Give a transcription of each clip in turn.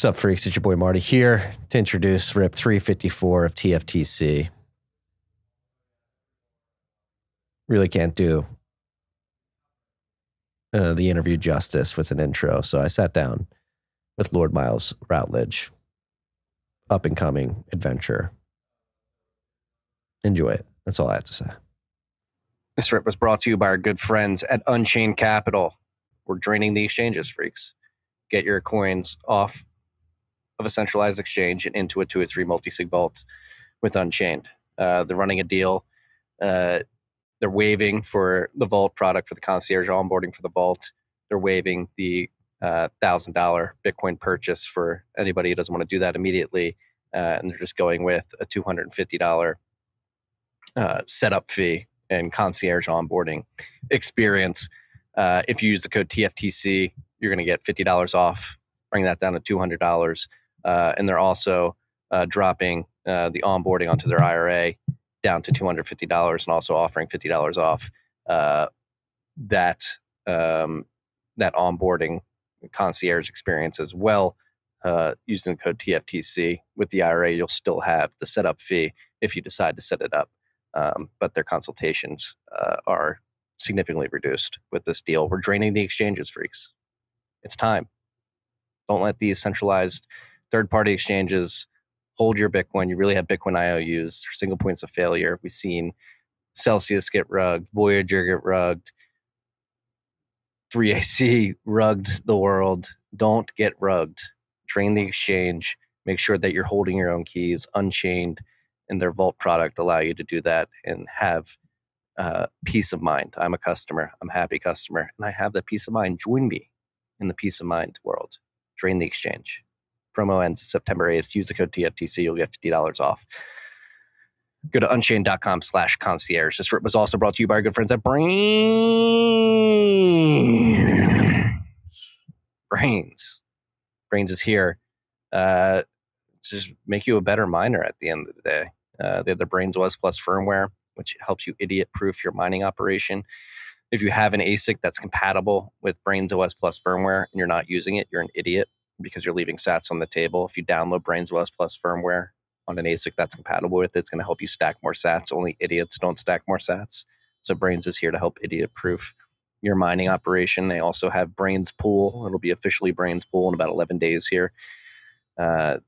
What's up, freaks? It's your boy Marty here to introduce RIP 354 of TFTC. Really can't do the interview justice with an intro, so I sat down with Lord Miles Routledge, up-and-coming adventure. Enjoy it. That's all I have to say. This RIP was brought to you by our good friends at Unchained Capital. We're draining the exchanges, freaks. Get your coins off of a centralized exchange and into a 2 or 3 multi-sig vault with Unchained. They're running a deal. They're waiving for the vault product for the concierge onboarding for the vault. They're waiving the $1,000 Bitcoin purchase for anybody who doesn't want to do that immediately. And they're just going with a $250 setup fee and concierge onboarding experience. If you use the code TFTC, you're going to get $50 off. Bring that down to $200. And they're also dropping the onboarding onto their IRA down to $250 and also offering $50 off that onboarding concierge experience as well. Using the code TFTC with the IRA, you'll still have the setup fee if you decide to set it up. But their consultations are significantly reduced with this deal. We're draining the exchanges, freaks. It's time. Don't let these centralized third-party exchanges hold your Bitcoin. You really have Bitcoin IOUs. They're single points of failure. We've seen Celsius get rugged, Voyager get rugged, 3AC rugged the world. Don't get rugged. Drain the exchange. Make sure that you're holding your own keys. Unchained and their Vault product allow you to do that and have peace of mind. I'm a customer. I'm a happy customer. And I have that peace of mind. Join me in the peace of mind world. Drain the exchange. Promo ends September 8th. Use the code TFTC. You'll get $50 off. Go to unchained.com/concierge. This RIP was also brought to you by our good friends at Braiins. Braiins is here to just make you a better miner at the end of the day. They have the Braiins OS Plus firmware, which helps you idiot-proof your mining operation. If you have an ASIC that's compatible with Braiins OS Plus firmware and you're not using it, you're an idiot because you're leaving sats on the table. If you download Braiins OS Plus firmware on an ASIC that's compatible with it, it's going to help you stack more sats. Only idiots don't stack more sats. So Braiins is here to help idiot-proof your mining operation. They also have Braiins Pool. It'll be officially Braiins Pool in about 11 days here. The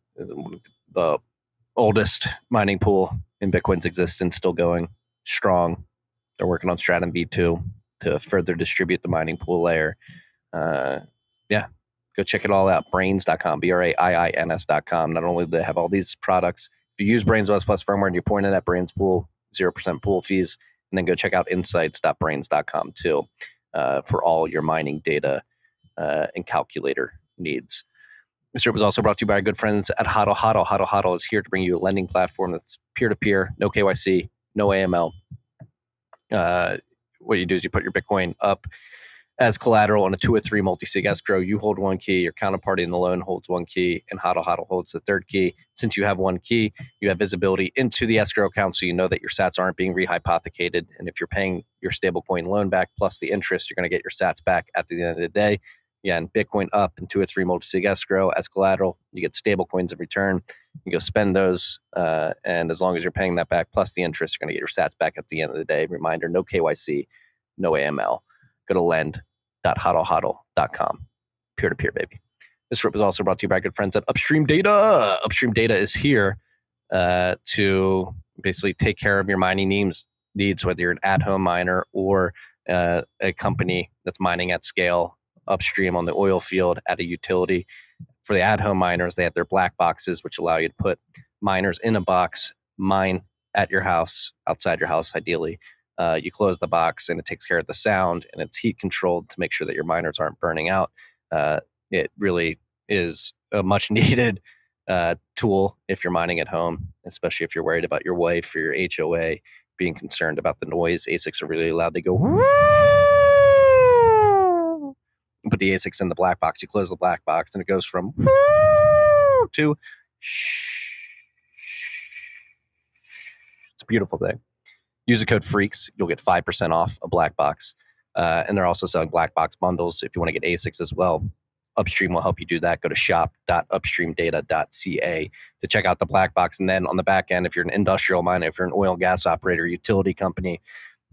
oldest mining pool in Bitcoin's existence, still going strong. They're working on Stratum V2 to further distribute the mining pool layer. Go check it all out. Braiins.com, Braiins.com. Not only do they have all these products, if you use Braiins OS Plus firmware and you point it at Braiins Pool, 0% pool fees, and then go check out insights.braiins.com too for all your mining data and calculator needs. This trip was also brought to you by our good friends at HodlHodl. HodlHodl is here to bring you a lending platform that's peer-to-peer, no KYC, no AML. What you do is you put your Bitcoin up as collateral on a 2 or 3 multi-sig escrow. You hold one key, your counterparty in the loan holds one key, and HodlHodl holds the third key. Since you have one key, you have visibility into the escrow account, so you know that your sats aren't being rehypothecated. And if you're paying your stablecoin loan back plus the interest, you're going to get your sats back at the end of the day. Again, Bitcoin up in 2 or 3 multi-sig escrow as collateral. You get stablecoins in return. You go spend those, and as long as you're paying that back plus the interest, you're going to get your sats back at the end of the day. Reminder, no KYC, no AML. Go to lend.hodlhodl.com. Peer-to-peer, baby. This RIP is also brought to you by good friends at Upstream Data. Upstream Data is here to basically take care of your mining needs, whether you're an at-home miner or a company that's mining at scale upstream on the oil field at a utility. For the at-home miners, they have their black boxes, which allow you to put miners in a box, mine at your house, outside your house ideally. You close the box and it takes care of the sound, and it's heat controlled to make sure that your miners aren't burning out. It really is a much needed tool if you're mining at home, especially if you're worried about your wife or your HOA being concerned about the noise. ASICs are really loud. They go, put the ASICs in the black box. You close the black box and it goes from to it's a beautiful thing. Use the code FREAKS. You'll get 5% off a black box. And they're also selling black box bundles if you want to get ASICs as well. Upstream will help you do that. Go to shop.upstreamdata.ca to check out the black box. And then on the back end, if you're an industrial miner, if you're an oil and gas operator, utility company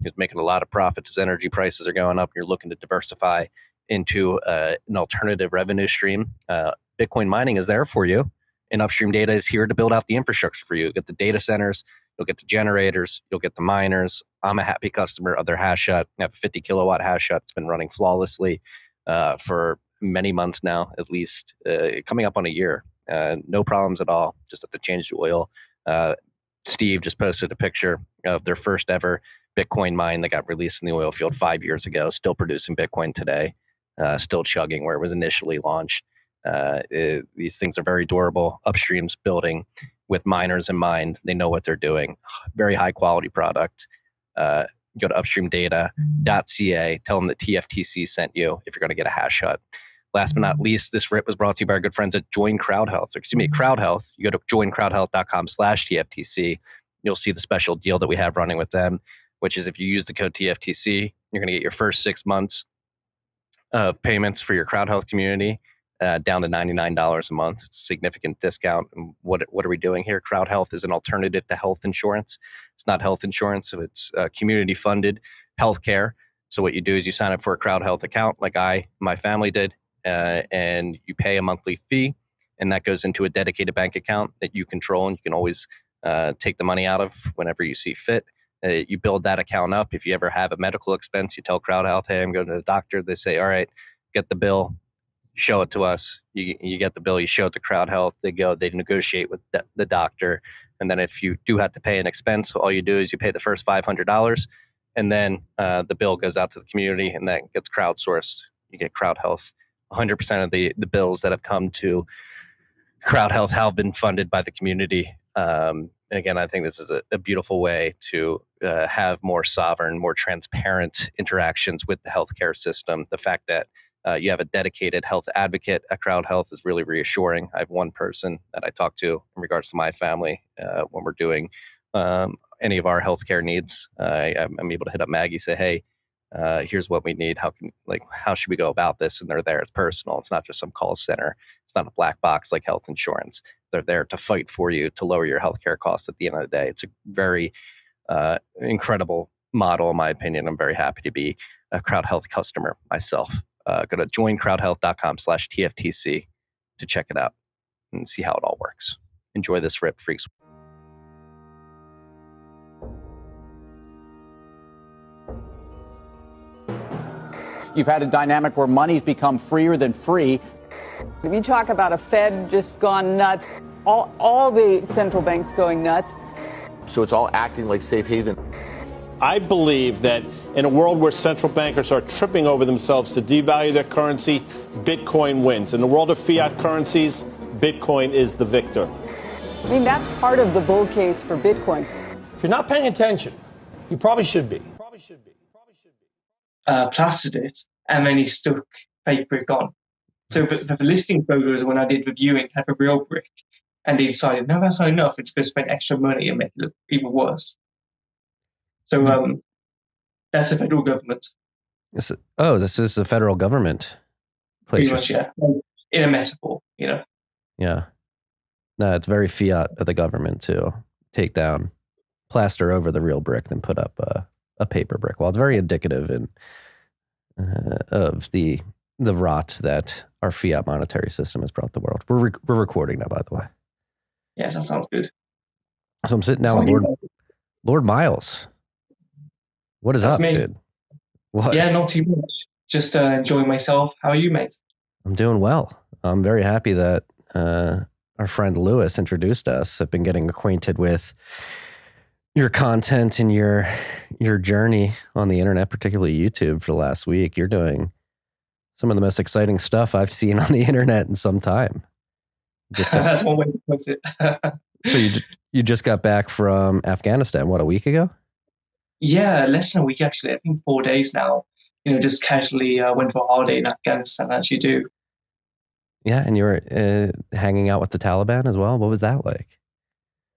who's making a lot of profits as energy prices are going up, you're looking to diversify into an alternative revenue stream, Bitcoin mining is there for you. And Upstream Data is here to build out the infrastructure for you. You'll get the data centers, you'll get the generators, you'll get the miners. I'm a happy customer of their hash hut. I have a 50 kilowatt hash hut. It's been running flawlessly for many months now, at least coming up on a year. No problems at all. Just have to change the oil. Steve just posted a picture of their first ever Bitcoin mine that got released in the oil field 5 years ago, still producing Bitcoin today, still chugging where it was initially launched. These things are very durable. Upstream's building with miners in mind. They know what they're doing. Very high quality product. Go to upstreamdata.ca. Tell them that TFTC sent you if you're going to get a hash hut. Last but not least, this rip was brought to you by our good friends at CrowdHealth. You go to joincrowdhealth.com/TFTC. You'll see the special deal that we have running with them, which is if you use the code TFTC, you're going to get your first 6 months of payments for your CrowdHealth community down to $99 a month. It's a significant discount. And what are we doing here? CrowdHealth is an alternative to health insurance. It's not health insurance, so it's community-funded healthcare. So what you do is you sign up for a CrowdHealth account like my family did, and you pay a monthly fee, and that goes into a dedicated bank account that you control, and you can always take the money out of whenever you see fit. You build that account up. If you ever have a medical expense, you tell CrowdHealth, hey, I'm going to the doctor. They say, all right, get the bill, show it to us. You get the bill, you show it to CrowdHealth. They negotiate with the doctor. And then if you do have to pay an expense, all you do is you pay the first $500, and then the bill goes out to the community, and that gets crowdsourced. You get CrowdHealth. 100% of the bills that have come to CrowdHealth have been funded by the community. And again, I think this is a beautiful way to have more sovereign, more transparent interactions with the healthcare system. The fact that you have a dedicated health advocate at CrowdHealth is really reassuring. I have one person that I talk to in regards to my family when we're doing any of our healthcare needs. I'm able to hit up Maggie, say, hey, here's what we need. How should we go about this? And they're there. It's personal. It's not just some call center. It's not a black box like health insurance. They're there to fight for you to lower your healthcare costs at the end of the day. It's a very incredible model, in my opinion. I'm very happy to be a CrowdHealth customer myself. Go to joincrowdhealth.com/TFTC to check it out and see how it all works. Enjoy this rip, freaks. You've had a dynamic where money's become freer than free. If you talk about a Fed just gone nuts, all the central banks going nuts. So it's all acting like safe haven. I believe that in a world where central bankers are tripping over themselves to devalue their currency, Bitcoin wins. In the world of fiat currencies, Bitcoin is the victor. I mean, that's part of the bull case for Bitcoin. If you're not paying attention, you probably should be. Plastered it, and then he stuck fake brick on. So the listing photos when I did reviewing had a real brick, and they decided, no, that's not enough. It's going to spend extra money and make it look even worse. So that's the federal government. This is the federal government. Pretty much, yeah. In a metaphor, you know. Yeah. No, it's very fiat of the government to take down, plaster over the real brick, then put up a paper brick. Well, it's very indicative of the rot that our fiat monetary system has brought the world. We're recording now, by the way. Yes, that sounds good. So I'm sitting down with Lord Miles. What is up, dude? What? Yeah, not too much. Just enjoying myself. How are you, mate? I'm doing well. I'm very happy that our friend Lewis introduced us. I've been getting acquainted with your content and your journey on the internet, particularly YouTube, for the last week. You're doing some of the most exciting stuff I've seen on the internet in some time. That's one way to put it. So you just got back from Afghanistan, what, a week ago? Yeah, less than a week, actually. I think 4 days now. You know, just casually went for a holiday in Afghanistan, as you do. Yeah, and you were hanging out with the Taliban as well. What was that like?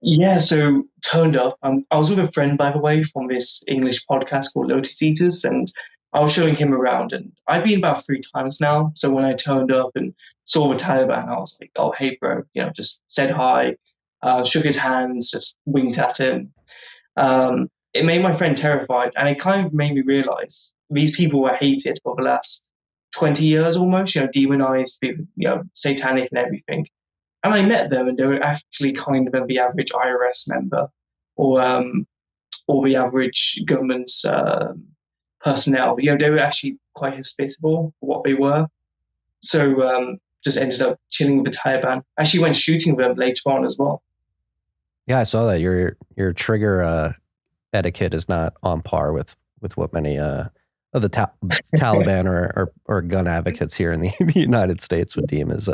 Yeah, so turned up. I was with a friend, by the way, from this English podcast called Lotus Eaters, and I was showing him around, and I've been about 3 times now. So when I turned up and saw the Taliban, I was like, "Oh, hey, bro," just said hi, shook his hands, just winked at him. It made my friend terrified, and it kind of made me realize these people were hated for the last 20 years almost, demonized, satanic and everything. And I met them, and they were actually kind of the average IRS member, or the average government personnel. They were actually quite hospitable for what they were. So just ended up chilling with the Taliban. Actually went shooting with them later on as well. Yeah, I saw that your trigger etiquette is not on par with what many of the Taliban or gun advocates here in the United States would deem as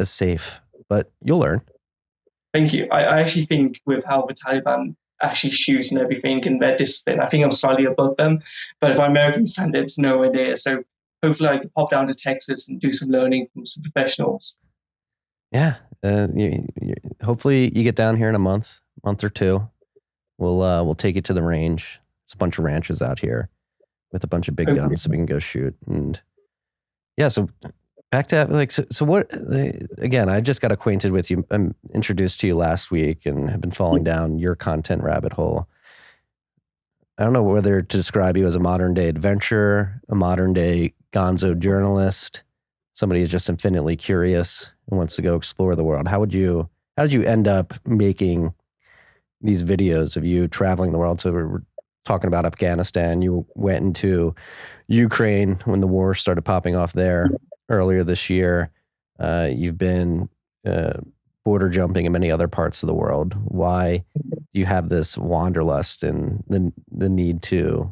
safe. But you'll learn. Thank you. I actually think with how the Taliban actually shoot and everything and their discipline, I think I'm slightly above them. But by American standards, no idea. So hopefully I can pop down to Texas and do some learning from some professionals. Yeah. Hopefully you get down here in a month or two. We'll take you to the range. It's a bunch of ranches out here with a bunch of big guns so we can go shoot. And yeah, so back to so what, again, I just got acquainted with you. I'm introduced to you last week and have been falling down your content rabbit hole. I don't know whether to describe you as a modern day adventurer, a modern day gonzo journalist, somebody who's just infinitely curious and wants to go explore the world. How did you end up making these videos of you traveling the world? So we're talking about Afghanistan. You went into Ukraine when the war started popping off there earlier this year. You've been border jumping in many other parts of the world. Why do you have this wanderlust and the need to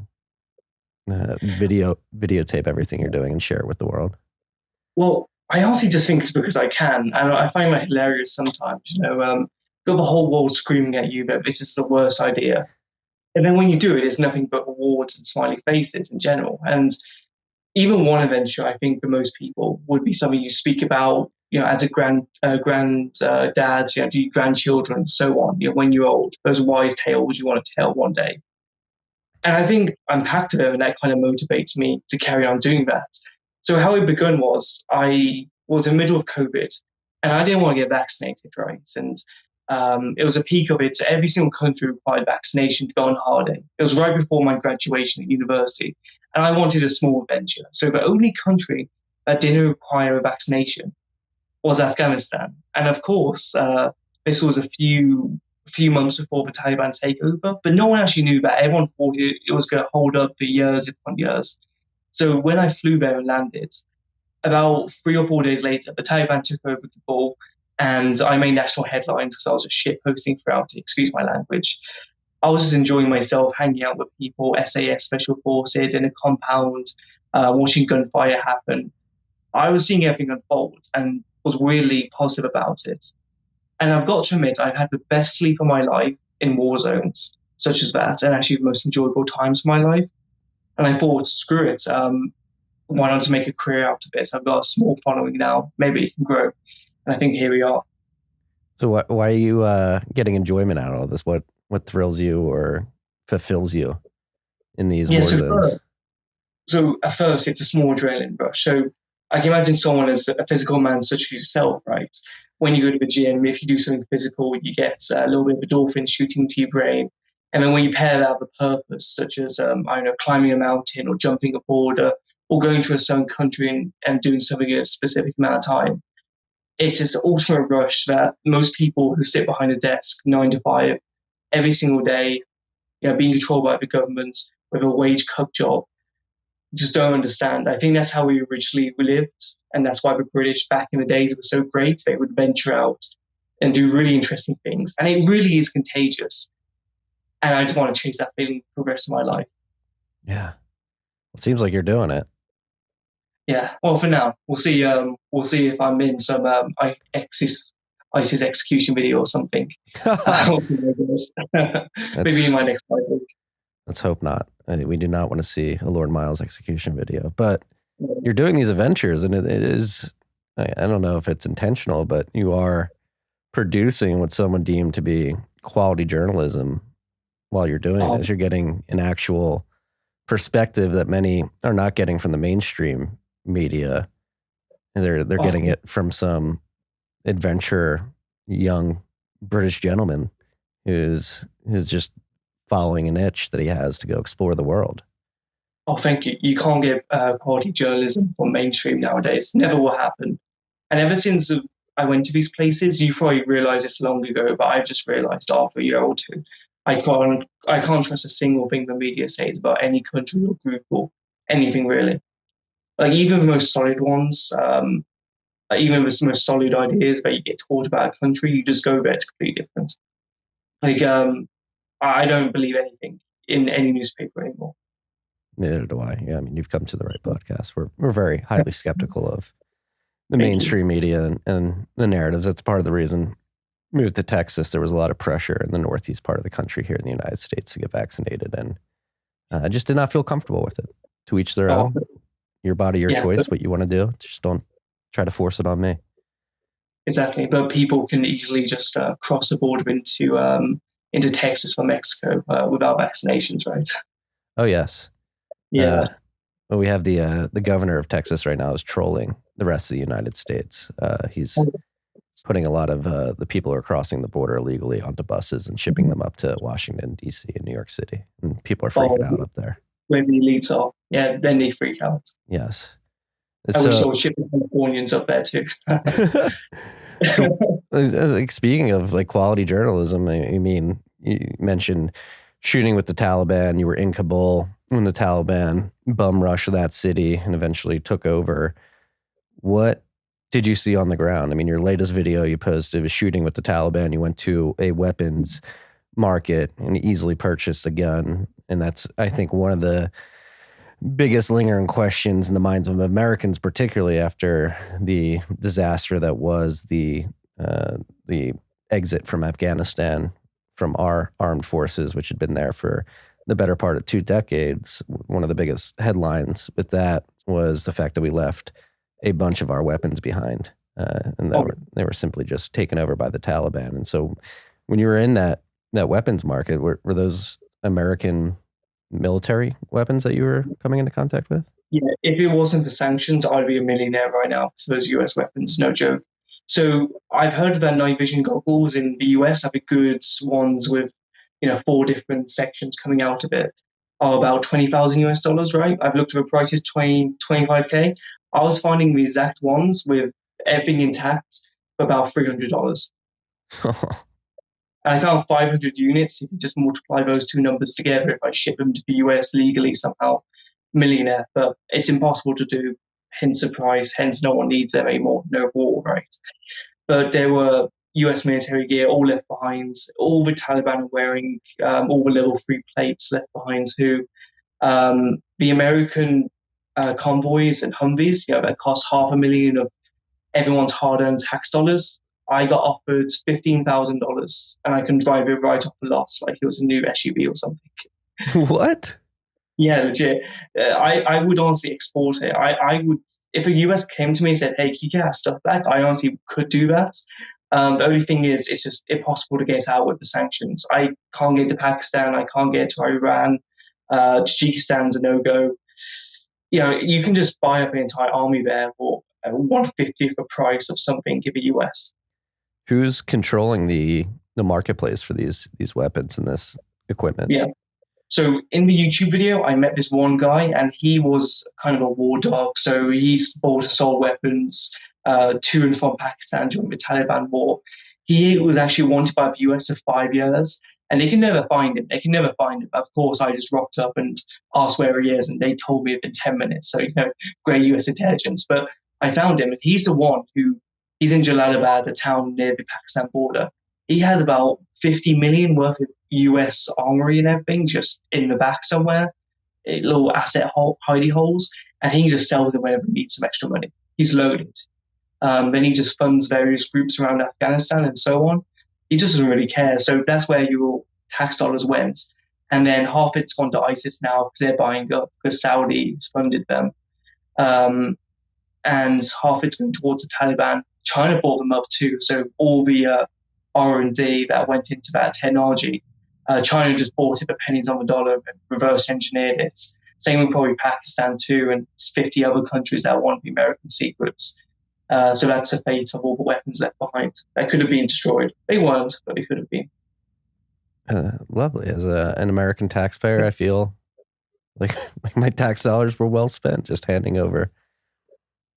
videotape everything you're doing and share it with the world? Well, I honestly just think it's because I can, and I find that hilarious sometimes. Got the whole world screaming at you that this is the worst idea, and then when you do it, it's nothing but rewards and smiley faces in general. And even one adventure, I think for most people would be something you speak about, as a granddad, to your grandchildren, and so on. When you're old, those wise tales you want to tell one day. And I think I'm packed with them, and that kind of motivates me to carry on doing that. So how it begun was I was in the middle of COVID, and I didn't want to get vaccinated, right? And it was a peak of it. So every single country required vaccination to go on holiday. It was right before my graduation at university, and I wanted a small adventure. So the only country that didn't require a vaccination was Afghanistan. And of course, this was a few months before the Taliban takeover, but no one actually knew that. Everyone thought it was going to hold up for years upon years. So when I flew there and landed, about 3 or 4 days later, the Taliban took over Kabul, and I made national headlines because I was just shit posting throughout it, excuse my language. I was just enjoying myself, hanging out with people, SAS, Special Forces, in a compound, watching gunfire happen. I was seeing everything unfold and was really positive about it. And I've got to admit, I've had the best sleep of my life in war zones, such as that, and actually the most enjoyable times of my life. And I thought, screw it, why not to make a career out of this? I've got a small following now, maybe it can grow. And I think here we are. So why are you getting enjoyment out of all this? What thrills you or fulfills you in these war zones? So at first, it's a small adrenaline rush. So I can imagine someone as a physical man such as yourself, right? When you go to the gym, if you do something physical, you get a little bit of endorphin shooting to your brain. And then when you pair that with a purpose, such as, climbing a mountain or jumping a border or going to a certain country and doing something in a specific amount of time, it's this ultimate rush that most people who sit behind a desk 9 to 5 every single day, being controlled by the government with a wage cut job, just don't understand. I think that's how we originally lived, and that's why the British back in the days were so great. They would venture out and do really interesting things, and it really is contagious. And I just want to chase that feeling for the rest of my life. Yeah, it seems like you're doing it. Yeah, well, for now, we'll see. We'll see if I'm in some ISIS execution video or something. Maybe in my next fight week. Let's hope not. We do not want to see a Lord Miles execution video. But you're doing these adventures, and it is, I don't know if it's intentional, but you are producing what someone deemed to be quality journalism while you're doing this. You're getting an actual perspective that many are not getting from the mainstream media. They're getting it from some adventurer, young British gentleman who's just following an itch that he has to go explore the world. Oh, thank you. You can't get quality journalism from mainstream nowadays. Never will happen. And ever since I went to these places, you probably realized this long ago, but I've just realized after a year or two, I can't trust a single thing the media says about any country or group or anything really. Like even the most solid ones, even the most solid ideas that you get taught about a country, you just go there, it's completely different. Like I don't believe anything in any newspaper anymore. Neither do I. Yeah, I mean, you've come to the right podcast. We're very highly skeptical of the mainstream media and the narratives. That's part of the reason I moved to Texas. There was a lot of pressure in the northeast part of the country here in the United States to get vaccinated, and I just did not feel comfortable with it. To each their own. Your body, your choice. What you want to do. Just don't try to force it on me. Exactly, but people can easily just cross the border into Texas from Mexico without vaccinations, right? Oh yes. Yeah. Well, we have the governor of Texas right now is trolling the rest of the United States. He's putting a lot of the people who are crossing the border illegally onto buses and shipping them up to Washington, D.C. and New York City. And people are freaking out up there. When the elites are, then they freak out. Yes. I wish I was shipping Californians up there too. So, speaking of like quality journalism, I mean, you mentioned shooting with the Taliban. You were in Kabul when the Taliban bum rushed that city and eventually took over. What did you see on the ground? I mean, your latest video you posted was shooting with the Taliban. You went to a weapons market and easily purchased a gun. And that's, I think, one of the biggest lingering questions in the minds of Americans, particularly after the disaster that was the exit from Afghanistan from our armed forces, which had been there for the better part of 2 decades. One of the biggest headlines with that was the fact that we left a bunch of our weapons behind, and they were simply just taken over by the Taliban. And so when you were in that weapons market, were those American military weapons that you were coming into contact with? Yeah, if it wasn't for sanctions, I'd be a millionaire right now. So those US weapons, no joke. So I've heard about night vision goggles in the US. Have the good ones with 4 different sections coming out of it are about $20,000 US, right? I've looked at the prices, 25K. I was finding the exact ones with everything intact for about $300. And I found 500 units. If you just multiply those 2 numbers together, if I ship them to the US legally somehow, millionaire. But it's impossible to do, hence the price, hence no one needs them anymore, no war, right? But there were US military gear all left behind, all the Taliban are wearing, all the level 3 plates left behind too. The American convoys and Humvees, that cost $500,000 of everyone's hard-earned tax dollars. I got offered $15,000 and I can drive it right off the lot like it was a new SUV or something. What? Yeah, legit. I would honestly export it. I would, if the US came to me and said, hey, can you get our stuff back? I honestly could do that. The only thing is, it's just impossible to get out with the sanctions. I can't get to Pakistan. I can't get to Iran. Tajikistan's a no-go. You can just buy up an entire army there for 1/50th the price of something in the US. Who's controlling the marketplace for these weapons and this equipment? Yeah. So in the YouTube video, I met this one guy, and he was kind of a war dog. So he bought and sold weapons to and from Pakistan during the Taliban war. He was actually wanted by the US for 5 years, and they can never find him. Of course, I just rocked up and asked where he is, and they told me within 10 minutes. So, great US intelligence. But I found him, and he's the one he's in Jalalabad, a town near the Pakistan border. He has about 50 million worth of US armory and everything just in the back somewhere, little asset hidey holes, and he just sells them whenever he needs some extra money. He's loaded. Then he just funds various groups around Afghanistan and so on. He just doesn't really care. So that's where your tax dollars went. And then half it's gone to ISIS now because they're buying up because Saudi's funded them. And half it's going towards the Taliban. China bought them up too. So all the R&D that went into that technology, China just bought it for pennies on the dollar and reverse engineered it. Same with probably Pakistan too, and 50 other countries that want the American secrets. So that's the fate of all the weapons left behind. That could have been destroyed. They weren't, but they could have been. Lovely. As an American taxpayer, I feel like my tax dollars were well spent just handing over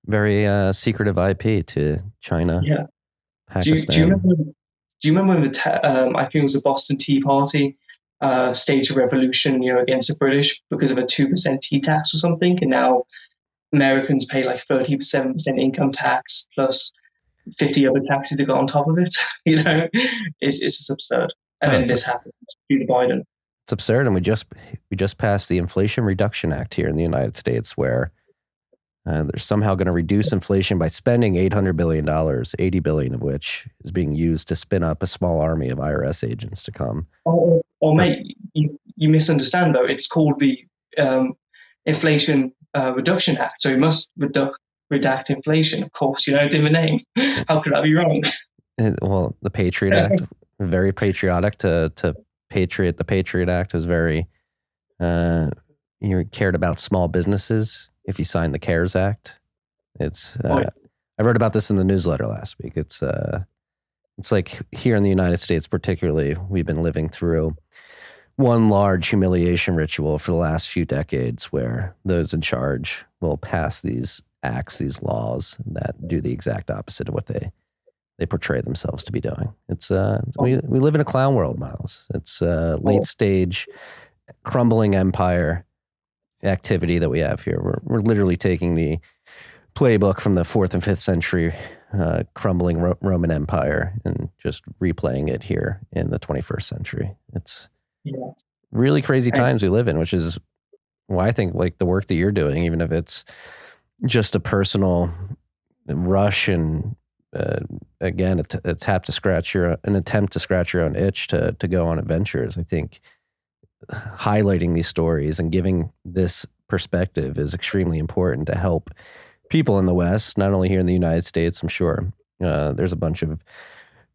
very secretive IP to China, Pakistan. Do you remember when I think it was the Boston Tea Party staged a revolution, against the British because of a 2% tea tax or something, and now Americans pay like 37% income tax plus 50 other taxes to go on top of it. It's just absurd. And then this happens due to Biden. It's absurd, and we just passed the Inflation Reduction Act here in the United States, where they're somehow going to reduce inflation by spending $800 billion, $80 billion of which is being used to spin up a small army of IRS agents to come. Oh, mate, you misunderstand though. It's called the Inflation Reduction Act, so you must redact inflation. Of course, it's in the name. How could that be wrong? Well, the Patriot Act, very patriotic to patriot. The Patriot Act was very cared about small businesses. If you sign the CARES Act, I wrote about this in the newsletter last week. It's like here in the United States, particularly, we've been living through one large humiliation ritual for the last few decades, where those in charge will pass these acts, these laws that do the exact opposite of what they portray themselves to be doing. We live in a clown world, Miles. It's late stage crumbling empire activity that we have here. We're literally taking the playbook from the 4th and 5th century crumbling Roman Empire and just replaying it here in the 21st century. It's really crazy times we live in, which is why I think like the work that you're doing, even if it's just a personal rush and again, an attempt to scratch your own itch to go on adventures. I think highlighting these stories and giving this perspective is extremely important to help people in the West, not only here in the United States. I'm sure there's a bunch of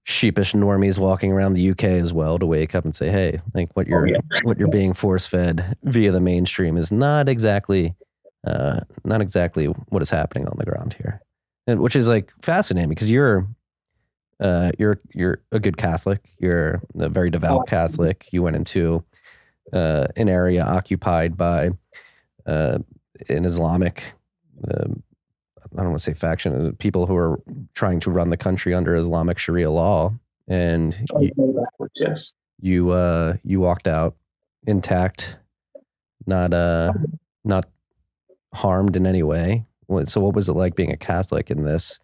sheepish normies walking around the UK as well to wake up and say, hey, like what you're being force fed via the mainstream is not exactly what is happening on the ground here. And which is like fascinating because you're a good Catholic. You're a very devout Catholic. You went into an area occupied by an Islamic, I don't want to say faction, people who are trying to run the country under Islamic Sharia law. And you walked out intact, not harmed in any way. So what was it like being a Catholic in this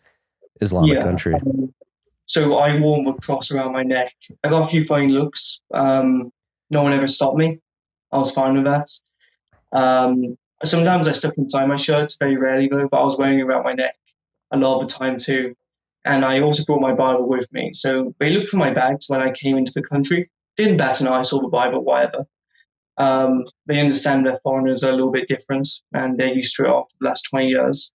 Islamic country? So I wore a cross around my neck. I got a few funny looks. No one ever stopped me. I was fine with that. Sometimes I stuck inside my shirts, very rarely though, but I was wearing it around my neck a lot of the time too. And I also brought my Bible with me. So they looked for my bags when I came into the country. Didn't bat an eye, saw the Bible, whatever. They understand that foreigners are a little bit different and they're used to it after the last 20 years.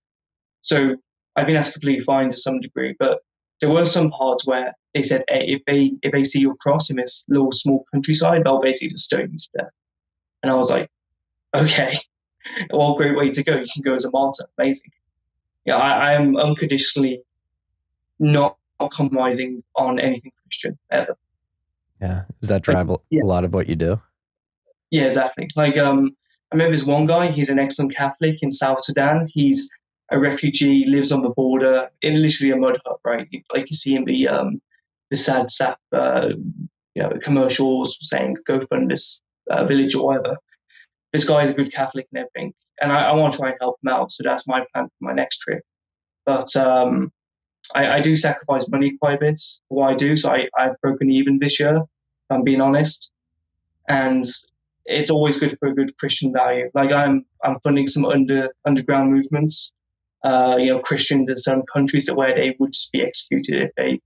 So I've been asked completely fine to some degree, but there were some parts where they said, hey, if they see your cross in this little small countryside, they'll basically just stone you to death. And I was like, okay, well, great way to go. You can go as a martyr. Amazing. Yeah, I am unconditionally not compromising on anything Christian ever. Yeah. Does that drive a lot of what you do? Yeah, exactly. Like, I remember this one guy, he's an excellent Catholic in South Sudan. He's a refugee, lives on the border in literally a mud hut, right? Like you see in the sad sap, commercials saying, go fund this village or whatever. This guy is a good Catholic and everything. And I want to try and help him out. So that's my plan for my next trip. But I do sacrifice money quite a bit for what I do. So I've broken even this year, if I'm being honest. And it's always good for a good Christian value. Like I'm funding some underground movements, Christians in some countries where they would just be executed if they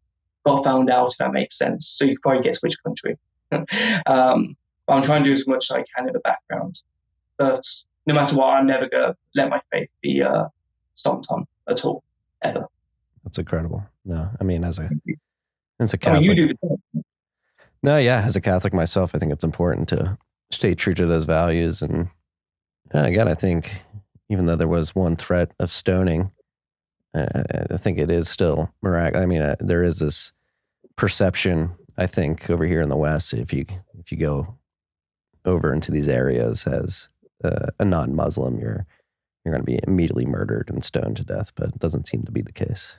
got found out, if that makes sense. So you can probably guess which country. I'm trying to do as much as I can in the background. But no matter what, I'm never going to let my faith be stomped on at all, ever. That's incredible. No, I mean, as a Catholic. You do the same. No, yeah, as a Catholic myself, I think it's important to stay true to those values and Again, I think even though there was one threat of stoning, I think it is still miraculous. I mean, there is this perception, I think, over here in the West, if you go over into these areas as a non-Muslim, you're going to be immediately murdered and stoned to death. But it doesn't seem to be the case.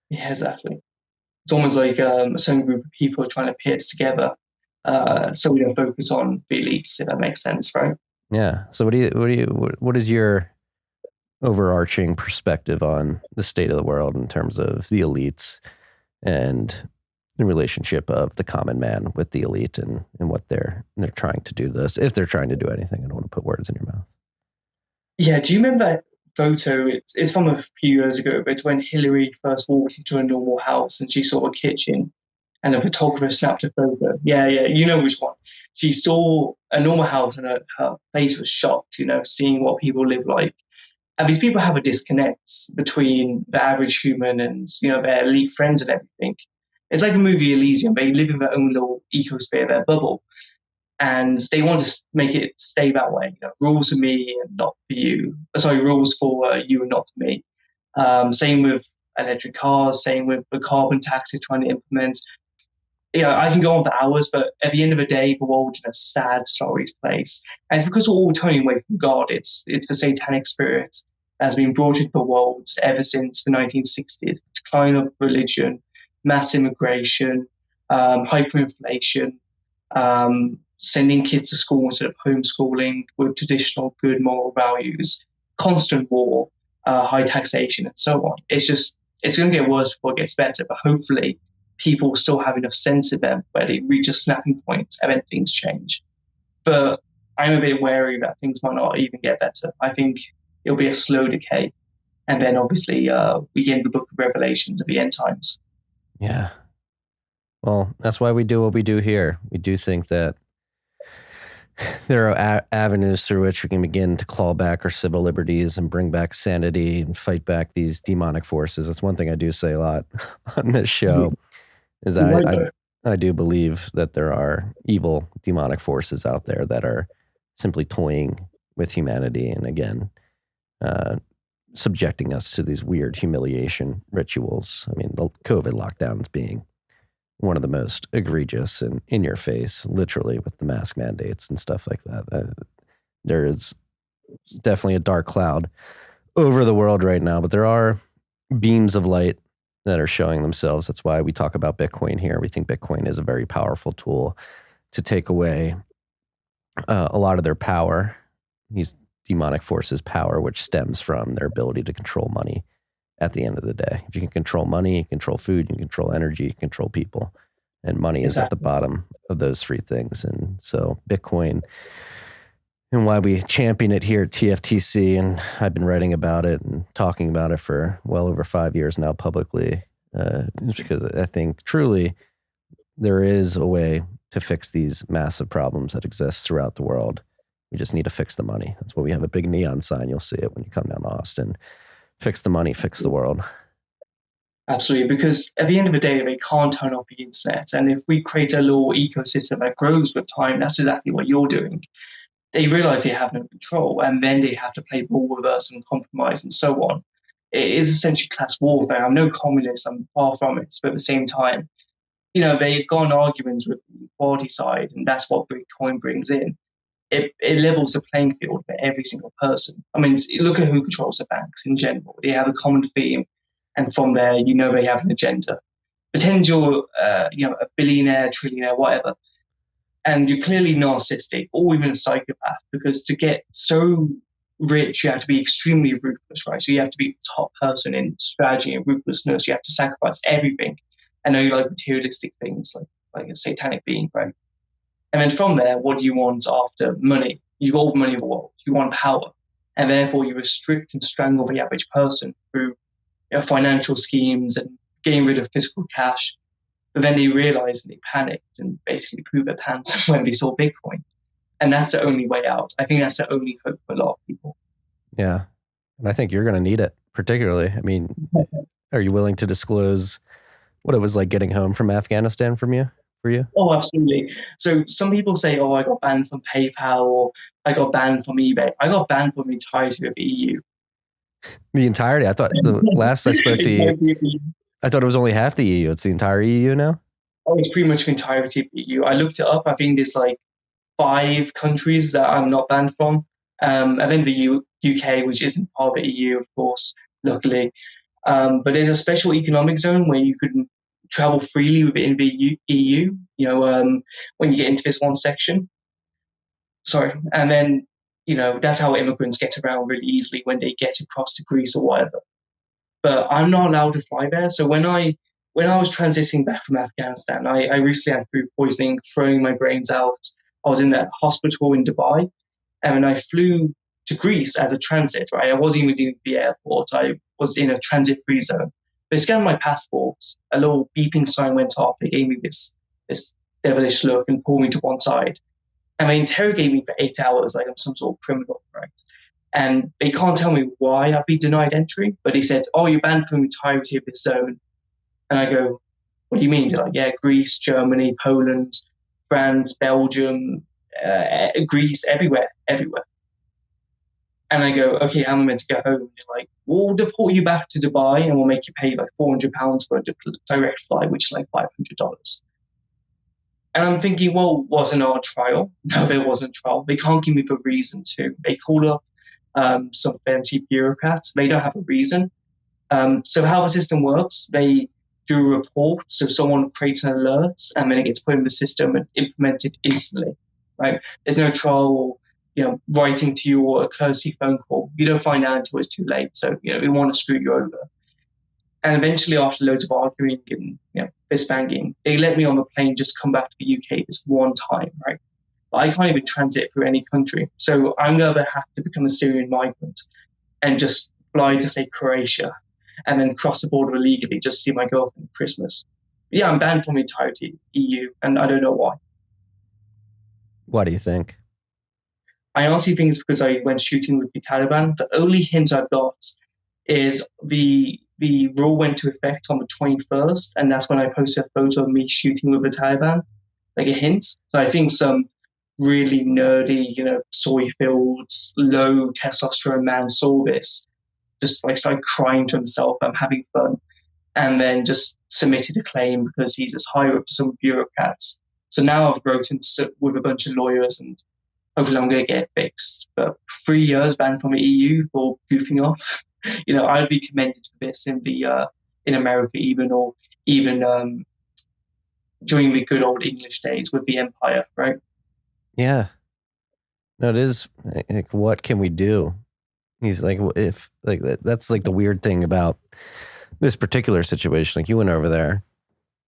Yeah, exactly. It's almost like a certain group of people are trying to pair together, so we don't focus on the elites, if that makes sense, right? Yeah. So what is your overarching perspective on the state of the world in terms of the elites and the relationship of the common man with the elite and what they're trying to do this, if they're trying to do anything? I don't want to put words in your mouth. Yeah, do you remember that photo? It's from a few years ago, but it's when Hillary first walked into a normal house and she saw a kitchen and a photographer snapped a photo. Yeah, you know which one. She saw a normal house and her face was shocked, seeing what people live like. And these people have a disconnect between the average human and, their elite friends and everything. It's like a movie Elysium. They live in their own little ecosphere, their bubble. And they want to make it stay that way. Rules for me and not for you. Sorry, rules for you and not for me. Same with electric cars. Same with the carbon tax they're trying to implement. I can go on for hours, but at the end of the day, the world's in a sad, sorry place. And it's because we're all turning away from God. It's the satanic spirit that has been brought into the world ever since the 1960s. Decline of religion, mass immigration, hyperinflation, sending kids to school instead of homeschooling with traditional good moral values, constant war, high taxation, and so on. It's going to get worse before it gets better, but hopefully people still have enough sense in them where they reach a snapping point and then things change. But I'm a bit wary that things might not even get better. I think it'll be a slow decay. And then obviously we get into the book of Revelations at the end times. Yeah. Well, that's why we do what we do here. We do think that there are avenues through which we can begin to claw back our civil liberties and bring back sanity and fight back these demonic forces. That's one thing I do say a lot on this show, is I do believe that there are evil demonic forces out there that are simply toying with humanity and, again, subjecting us to these weird humiliation rituals. I mean, the COVID lockdowns being one of the most egregious and in your face, literally, with the mask mandates and stuff like that. There is definitely a dark cloud over the world right now, but there are beams of light that are showing themselves. That's why we talk about Bitcoin here. We think Bitcoin is a very powerful tool to take away a lot of their power, these demonic forces' power, which stems from their ability to control money. At the end of the day, if you can control money, you control food, you control energy, you control people, and money is at the bottom of those three things. And so Bitcoin, and why we champion it here at TFTC, and I've been writing about it and talking about it for well over 5 years now publicly, is because I think truly there is a way to fix these massive problems that exist throughout the world. We just need to fix the money. That's why we have a big neon sign. You'll see it when you come down to Austin. Fix the money, fix the world. Absolutely, because at the end of the day, they can't turn off the internet. And if we create a little ecosystem that grows with time, that's exactly what you're doing. They realize they have no control, and then they have to play ball with us and compromise and so on. It is essentially class warfare. I'm no communist, I'm far from it. But at the same time, they've gone arguments with the equality side, and that's what Bitcoin brings in. It levels the playing field for every single person. I mean, look at who controls the banks in general. They have a common theme, and from there, they have an agenda. Pretend you're, a billionaire, trillionaire, whatever, and you're clearly narcissistic or even a psychopath, because to get so rich, you have to be extremely ruthless, right? So you have to be the top person in strategy and ruthlessness. You have to sacrifice everything. I know you like materialistic things, like a satanic being, right? And then from there, what do you want after money? You want all the money in the world. You want power. And therefore, you restrict and strangle the average person through financial schemes and getting rid of physical cash. But then they realized and they panicked and basically pooped their pants when they saw Bitcoin. And that's the only way out. I think that's the only hope for a lot of people. Yeah. And I think you're going to need it, particularly. I mean, are you willing to disclose what it was like getting home from Afghanistan from you? for you? Oh, absolutely. So some people say, oh, I got banned from PayPal or I got banned from eBay. I got banned from the entirety of the EU. The entirety? I thought the last I spoke to you, I thought it was only half the EU. It's the entire EU now? Oh, it's pretty much the entirety of the EU. I looked it up. I think there's like 5 countries that I'm not banned from. And then the UK, which isn't part of the EU, of course, luckily. But there's a special economic zone where you can travel freely within the EU, when you get into this one section. Sorry. And then, that's how immigrants get around really easily when they get across to Greece or whatever. But I'm not allowed to fly there. So when I was transiting back from Afghanistan, I recently had food poisoning, throwing my brains out. I was in that hospital in Dubai, and I flew to Greece as a transit, right? I wasn't even in the airport. I was in a transit-free zone. They scanned my passport. A little beeping sign went off. They gave me this devilish look and pulled me to one side. And they interrogated me for 8 hours like I'm some sort of criminal, right? And they can't tell me why I've been denied entry, but they said, oh, you're banned from the entirety of this zone. And I go, what do you mean? They're like, yeah, Greece, Germany, Poland, France, Belgium, Greece, everywhere. And I go, okay, how am I meant to go home? And they're like, we'll deport you back to Dubai and we'll make you pay like £400 for a direct flight, which is like $500. And I'm thinking, well, wasn't our trial? No, there wasn't trial. They can't give me the reason to. They call up some fancy bureaucrats. They don't have a reason. So how the system works, they do a report. So someone creates an alert and then it gets put in the system and implemented instantly, right? There's no trial or, writing to you or a courtesy phone call. You don't find out until it's too late. So, we want to screw you over. And eventually, after loads of arguing and fist banging, they let me on the plane just come back to the UK this one time, right? But I can't even transit through any country. So I'm going to have to become a Syrian migrant and just fly to, say, Croatia and then cross the border illegally just to see my girlfriend at Christmas. But yeah, I'm banned from the entirety EU, and I don't know why. What do you think? I honestly think it's because I went shooting with the Taliban. The only hint I've got is the rule went into effect on the 21st, and that's when I posted a photo of me shooting with the Taliban, like a hint. So I think some really nerdy, soy fields, low testosterone man saw this, just like started crying to himself, I'm having fun, and then just submitted a claim because he's as high up to some bureaucrats. So now I've written with a bunch of lawyers and hopefully I'm going to get it fixed. But 3 years banned from the EU for goofing off. I'd be commended for this in America even during the good old English days with the empire, right? Yeah. No, it is like, what can we do? He's like, if like that's like the weird thing about this particular situation. Like you went over there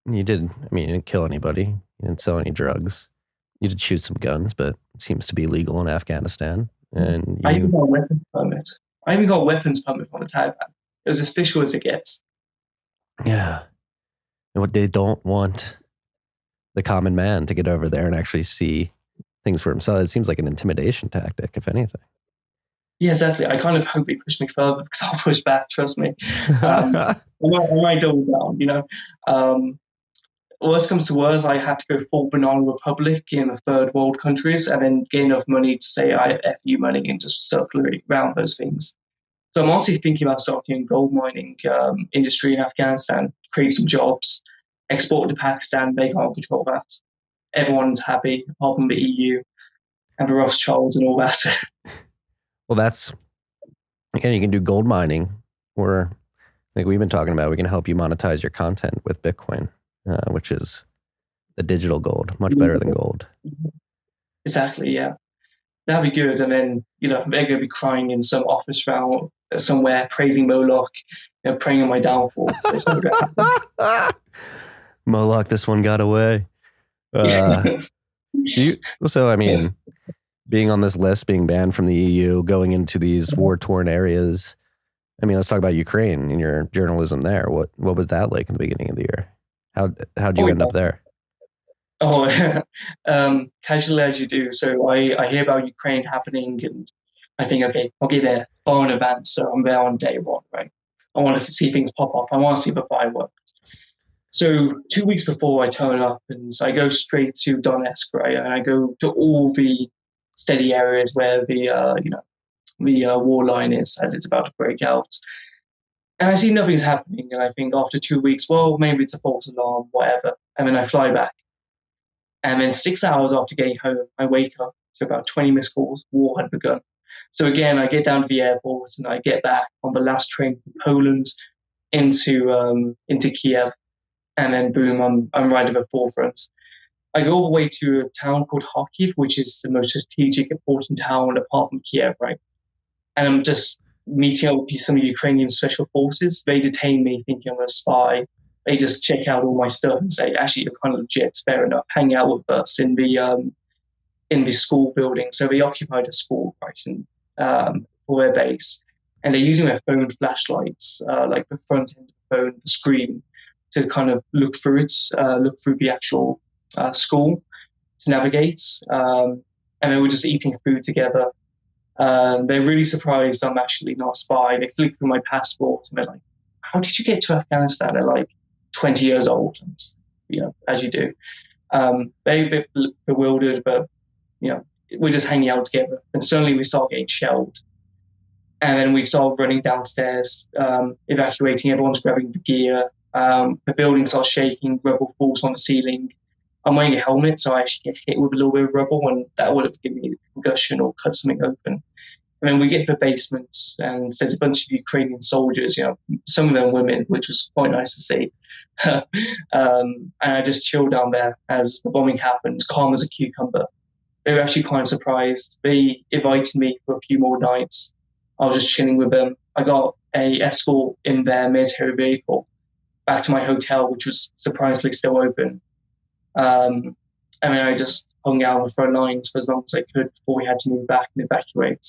and you didn't kill anybody. You didn't sell any drugs. You did shoot some guns, but it seems to be legal in Afghanistan. And I even got a weapons permit. From the Taliban. It was as official as it gets. Yeah. And what they don't want the common man to get over there and actually see things for himself. It seems like an intimidation tactic, if anything. Yeah, exactly. I kind of hope they push me further because I'll push back, trust me. I might double down, Worst comes to worst, I have to go full banana republic in the third world countries and then get enough money to say I have FU money and just circle around those things. So I'm also thinking about starting a gold mining industry in Afghanistan, create some jobs, export to Pakistan, they can't control that. Everyone's happy, apart from the EU and the Rothschilds and all that. Well, again, you can do gold mining, or like we've been talking about, we can help you monetize your content with Bitcoin. Which is the digital gold, much better than gold. Exactly, yeah. That'd be good. And then, they're going to be crying in some office round somewhere, praising Moloch, praying on my downfall. It's not going to happen. Moloch, this one got away. Being on this list, being banned from the EU, going into these war-torn areas. Let's talk about Ukraine and your journalism there. What was that like in the beginning of the year? How'd you end up there? Casually as you do. So I hear about Ukraine happening and I think, okay, I'll get there far in advance. So I'm there on day one, right? I want to see things pop up. I want to see the fireworks. So 2 weeks before I turn up, and so I go straight to Donetsk, right, and I go to all the steady areas where the war line is as it's about to break out. And I see nothing's happening, and I think after 2 weeks, well, maybe it's a false alarm, whatever. And then I fly back. And then 6 hours after getting home, I wake up to about 20 missed calls. War had begun. So again, I get down to the airport and I get back on the last train from Poland into Kiev, and then boom, I'm right at the forefront. I go all the way to a town called Kharkiv, which is the most strategic, important town apart from Kiev, right? And I'm just meeting up with some Ukrainian special forces. They detain me thinking I'm a spy. They just check out all my stuff and say, actually, you're kind of legit, fair enough. Hang out with us in the school building. So they occupied a school, right, for their base. And they're using their phone flashlights, like the front end of the phone, the screen, to kind of look through it, look through the actual school to navigate. And they were just eating food together. They're really surprised I'm actually not a spy. They flick through my passport and they're like, how did you get to Afghanistan? They're like 20 years old, as you do. They're a bit bewildered, but, we're just hanging out together. And suddenly we start getting shelled. And then we start running downstairs, evacuating. Everyone's grabbing the gear. The building starts shaking. Rubble falls on the ceiling. I'm wearing a helmet, so I actually get hit with a little bit of rubble, and that would have given me a concussion or cut something open. And then we get to the basement, and there's a bunch of Ukrainian soldiers, some of them women, which was quite nice to see. And I just chilled down there as the bombing happened, calm as a cucumber. They were actually quite surprised. They invited me for a few more nights. I was just chilling with them. I got a escort in their military vehicle back to my hotel, which was surprisingly still open. And then I just hung out on the front lines for as long as I could before we had to move back and evacuate.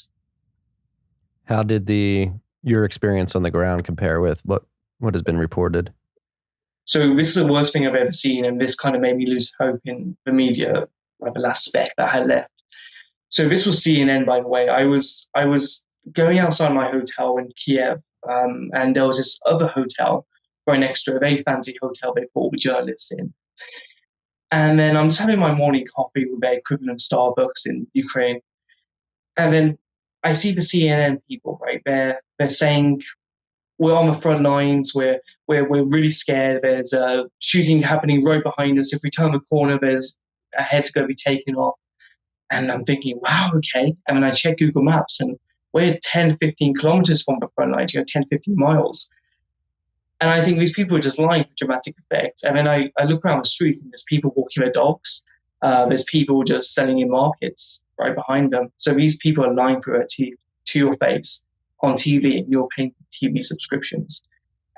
How did your experience on the ground compare with what has been reported? So this is the worst thing I've ever seen, and this kind of made me lose hope in the media, like the last speck that I had left. So this was CNN, by the way. I was going outside my hotel in Kiev, and there was this other hotel right next to a very fancy hotel they put all the journalists in. And then I'm just having my morning coffee with their equivalent Starbucks in Ukraine. And then I see the CNN people, right? They're saying, we're on the front lines, we're really scared, there's shooting happening right behind us. If we turn the corner, there's a head's going to be taken off. And I'm thinking, wow, okay. And then I check Google Maps, and we're 10, 15 kilometers from the front lines, 10, 15 miles. And I think these people are just lying for dramatic effect. And then I look around the street, and there's people walking their dogs. There's people just selling in markets right behind them. So these people are lying through to your face on TV, and you're paying TV subscriptions.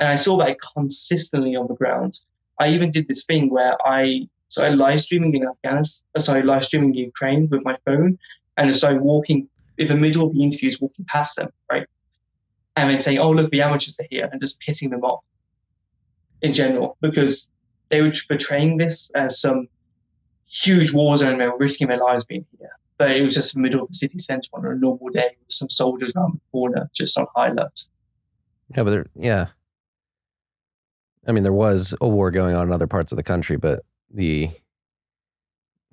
And I saw that consistently on the ground. I even did this thing where I live streaming in live streaming in Ukraine with my phone, and I started walking in the middle of the interviews, walking past them, right? And then saying, oh, look, the amateurs are here, and just pissing them off in general, because they were portraying this as some huge war zone, and they were risking their lives being here. But it was just the middle of the city centre on a normal day with some soldiers around the corner just on high alert. Yeah, I mean, there was a war going on in other parts of the country, but the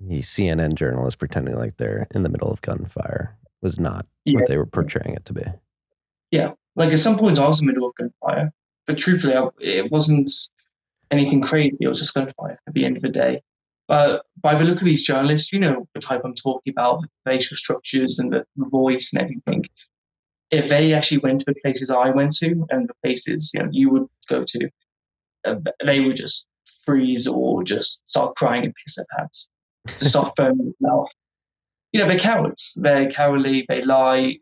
CNN journalists pretending like they're in the middle of gunfire was not what they were portraying it to be. Yeah, like at some point I was in the middle of gunfire, but truthfully, it wasn't anything crazy. It was just gunfire at the end of the day. But by the look of these journalists, the type I'm talking about, the facial structures and the voice and everything. If they actually went to the places I went to and the places you would go to, they would just freeze or just start crying and piss their pants to start foaming at the mouth. They're cowards. They're cowardly. They lie.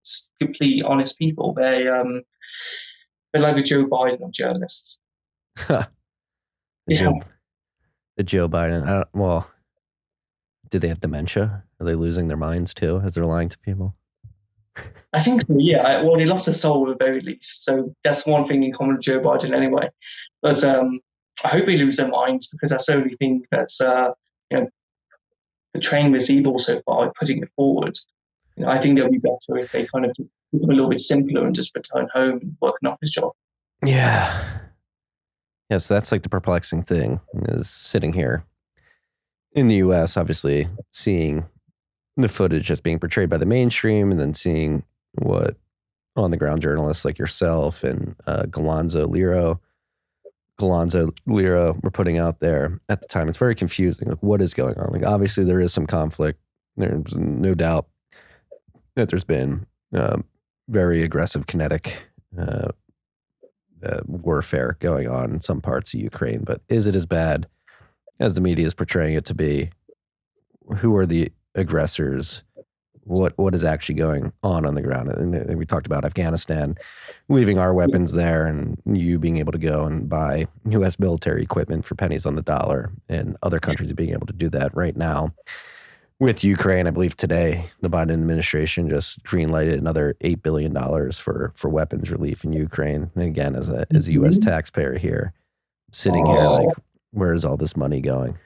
It's complete honest people. They're like the Joe Biden of journalists. The Joe Biden. Do they have dementia? Are they losing their minds too as they're lying to people? I think so, yeah. Well, he lost his soul at the very least. So that's one thing in common with Joe Biden anyway. But I hope they lose their minds, because that's the only thing that's portraying this evil so far, putting it forward. I think they'll be better if they kind of become a little bit simpler and just return home and work an office job. Yeah. Yeah, so that's like the perplexing thing is sitting here in the US, obviously seeing the footage just being portrayed by the mainstream and then seeing what on the ground journalists like yourself and Galonzo Lira were putting out there at the time. It's very confusing. Like, what is going on? Like, obviously there is some conflict. There's no doubt that there's been very aggressive kinetic warfare going on in some parts of Ukraine, but is it as bad as the media is portraying it to be? Who are the aggressors? What is actually going on the ground? And we talked about Afghanistan, leaving our weapons there, and you being able to go and buy U.S. military equipment for pennies on the dollar, and other countries being able to do that right now. With Ukraine, I believe today the Biden administration just greenlighted another $8 billion for weapons relief in Ukraine. And again, as a U.S. taxpayer here, sitting here like, where is all this money going?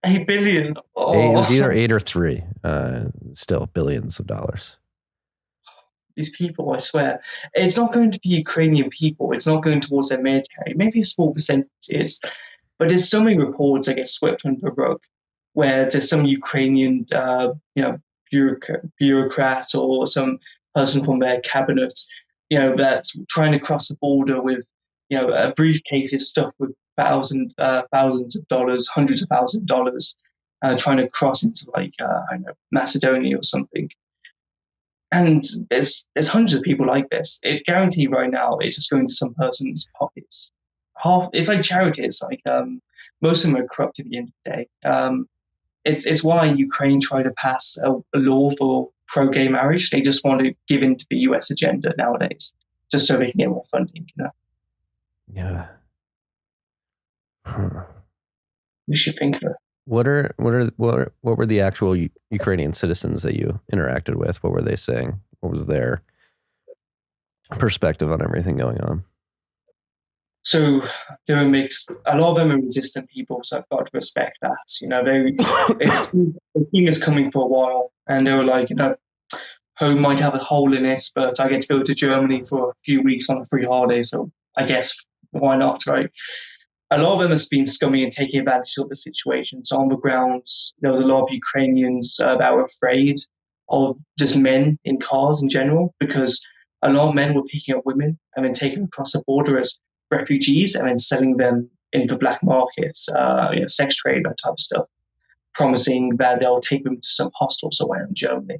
8 billion. It was either 8 or 3. Still billions of dollars. These people, I swear, it's not going to be Ukrainian people. It's not going towards their military. Maybe a small percentage is, but there's so many reports that get swept under the rug, where there's some Ukrainian, bureaucrat or some person from their cabinet, that's trying to cross the border with, a briefcase is stuffed with thousands of dollars, hundreds of thousands of dollars, trying to cross into Macedonia or something. And there's hundreds of people like this. It guaranteed right now it's just going to some person's pockets. It's like charity. It's like most of them are corrupt at the end of the day. It's why Ukraine tried to pass a law for pro-gay marriage. They just want to give in to the US agenda nowadays, just so they can get more funding. Yeah. Huh. We should think of it. What were the actual Ukrainian citizens that you interacted with? What were they saying? What was their perspective on everything going on? So they were mixed. A lot of them are resistant people, so I've got to respect that. They've seen this coming for a while, and they were like, home might have a hole in it, but I get to go to Germany for a few weeks on a free holiday, so I guess why not, right? A lot of them has been scummy and taking advantage of the situation. So on the ground, there was a lot of Ukrainians that were afraid of just men in cars in general, because a lot of men were picking up women and then taking them across the border as refugees and then selling them into black markets, sex trade, that type of stuff, promising that they'll take them to some hostel somewhere in Germany.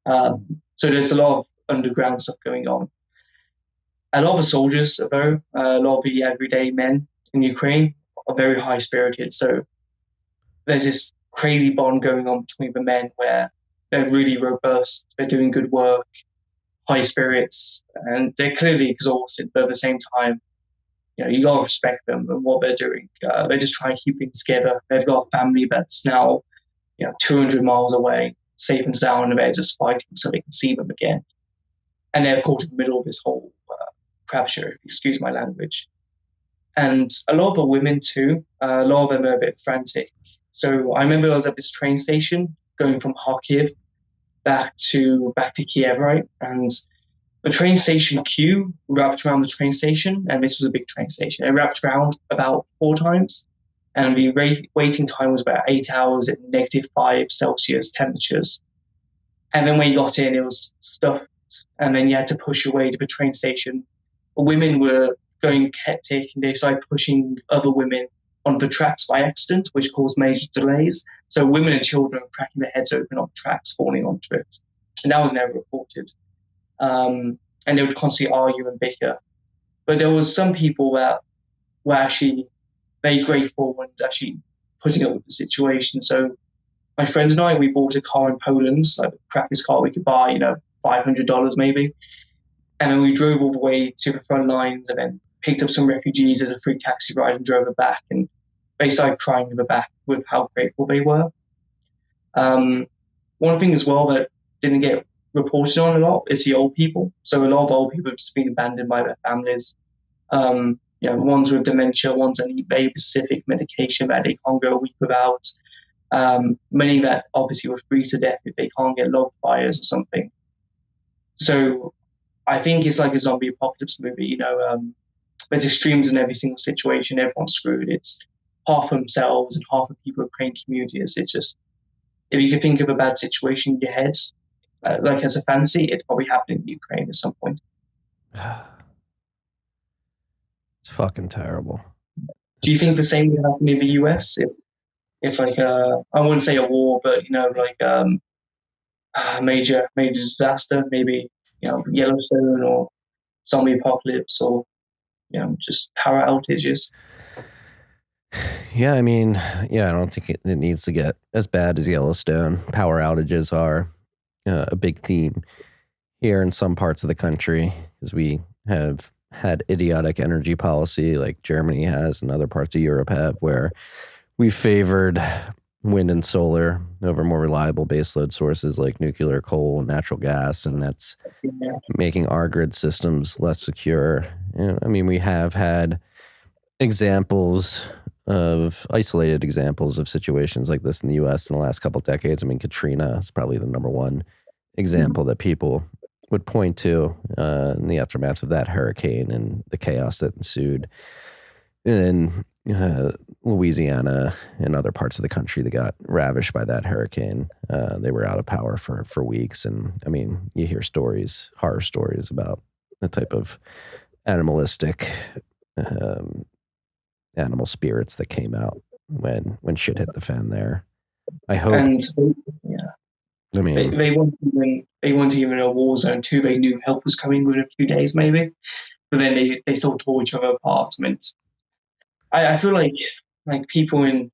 So there's a lot of underground stuff going on. A lot of the soldiers, though, a lot of the everyday men in Ukraine are very high-spirited. So there's this crazy bond going on between the men where they're really robust, they're doing good work, high spirits, and they're clearly exhausted, but at the same time, you got to respect them and what they're doing. They're just trying to keep things together. They've got a family that's now 200 miles away, safe and sound, and they're just fighting so they can see them again. And they're caught in the middle of this whole crap show, excuse my language. And a lot of the women too, a lot of them are a bit frantic. So I remember I was at this train station going from Kharkiv back to Kiev, right? And the train station queue wrapped around the train station, and this was a big train station. It wrapped around about 4 times, and the waiting time was about 8 hours at -5 Celsius temperatures. And then when you got in, it was stuffed, and then you had to push your way to the train station. The women were going hectic, and they started pushing other women on the tracks by accident, which caused major delays. So women and children were cracking their heads open on tracks, falling onto it. And that was never reported. And they would constantly argue and bicker. But there was some people that were actually very grateful and actually putting up with the situation. So my friend and I, we bought a car in Poland, like the crappiest car we could buy, $500 maybe. And then we drove all the way to the front lines and then picked up some refugees as a free taxi ride and drove them back. And they started crying in the back with how grateful they were. One thing as well that didn't get reported on a lot is the old people. So a lot of old people have just been abandoned by their families. Ones with dementia, ones that need very specific medication that they can't go a week without. Many that obviously were freeze to death if they can't get log fires or something. So I think it's like a zombie apocalypse movie. there's extremes in every single situation. Everyone's screwed. It's half themselves and half the people of Ukraine communities. It's just, if you could think of a bad situation in your head, like as a fancy, it's probably happening in Ukraine at some point. It's fucking terrible. Do you think the same would happen in the US if like I wouldn't say a war, but like a major disaster, maybe Yellowstone or zombie apocalypse or just power outages? Yeah, I mean, I don't think it needs to get as bad as Yellowstone. Power outages are a big theme here in some parts of the country, because we have had idiotic energy policy like Germany has and other parts of Europe have, where we favored wind and solar over more reliable baseload sources like nuclear, coal, and natural gas, and that's making our grid systems less secure. I mean, we have had isolated examples of situations like this in the U.S. in the last couple of decades. I mean, Katrina is probably the number one example that people would point to in the aftermath of that hurricane and the chaos that ensued. And then Louisiana and other parts of the country that got ravished by that hurricane. They were out of power for weeks. And I mean, you hear horror stories about the type of animalistic animal spirits that came out when shit hit the fan there. I hope. And I mean, they weren't even in a war zone too. They knew help was coming within a few days, maybe, but then they still tore each other apart. I mean, I feel like people in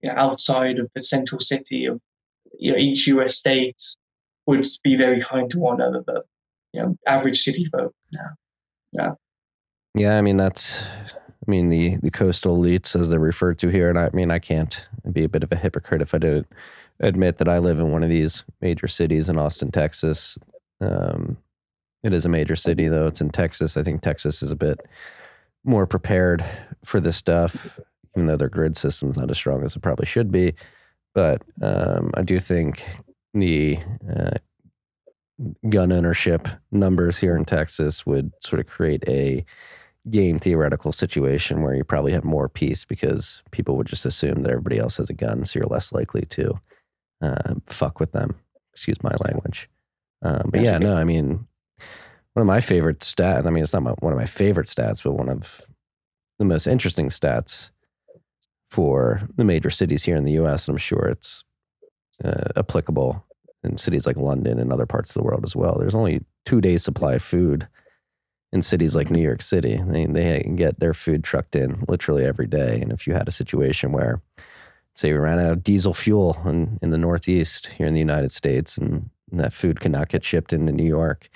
outside of the central city of each US state would be very kind to one another, but average city folk, no. Yeah, I mean the coastal elites, as they're referred to here, and I mean, I can't be a bit of a hypocrite if I didn't admit that I live in one of these major cities in Austin, Texas. It is a major city, though. It's in Texas. I think Texas is a bit more prepared for this stuff, even though their grid system's not as strong as it probably should be. But I do think the gun ownership numbers here in Texas would sort of create a game theoretical situation where you probably have more peace, because people would just assume that everybody else has a gun, so you're less likely to fuck with them. Excuse my language. But yeah, no, I mean, one of my favorite stats, I mean, it's not one of my favorite stats, but one of the most interesting stats for the major cities here in the U.S., and I'm sure it's applicable in cities like London and other parts of the world as well. There's only 2 days supply of food in cities like New York City. They can get their food trucked in literally every day. And if you had a situation where, say, we ran out of diesel fuel in the Northeast here in the United States, and that food could not get shipped into New York,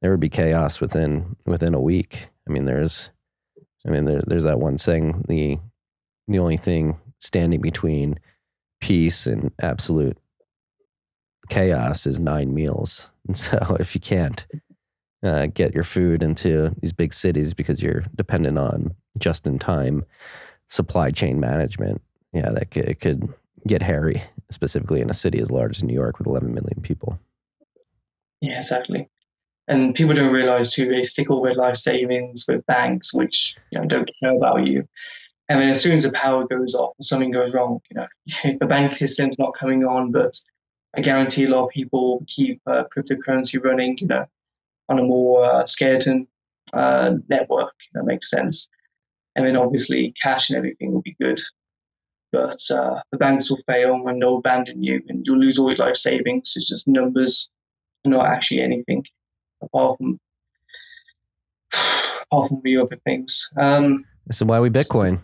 there would be chaos within a week. I mean, there's that one saying, the only thing standing between peace and absolute chaos is 9 meals. And so if you can't get your food into these big cities because you're dependent on just-in-time supply chain management, it could get hairy, specifically in a city as large as New York with 11 million people. Yeah, exactly. And people don't realize too, they stick all their life savings with banks, which don't care about you. And then as soon as the power goes off or something goes wrong, the bank system's not coming on, but I guarantee a lot of people keep cryptocurrency running, on a more skeleton network. That makes sense. And then obviously cash and everything will be good. But the banks will fail and they'll abandon you, and you'll lose all your life savings. It's just numbers, not actually anything apart from the other things. This is why we Bitcoin.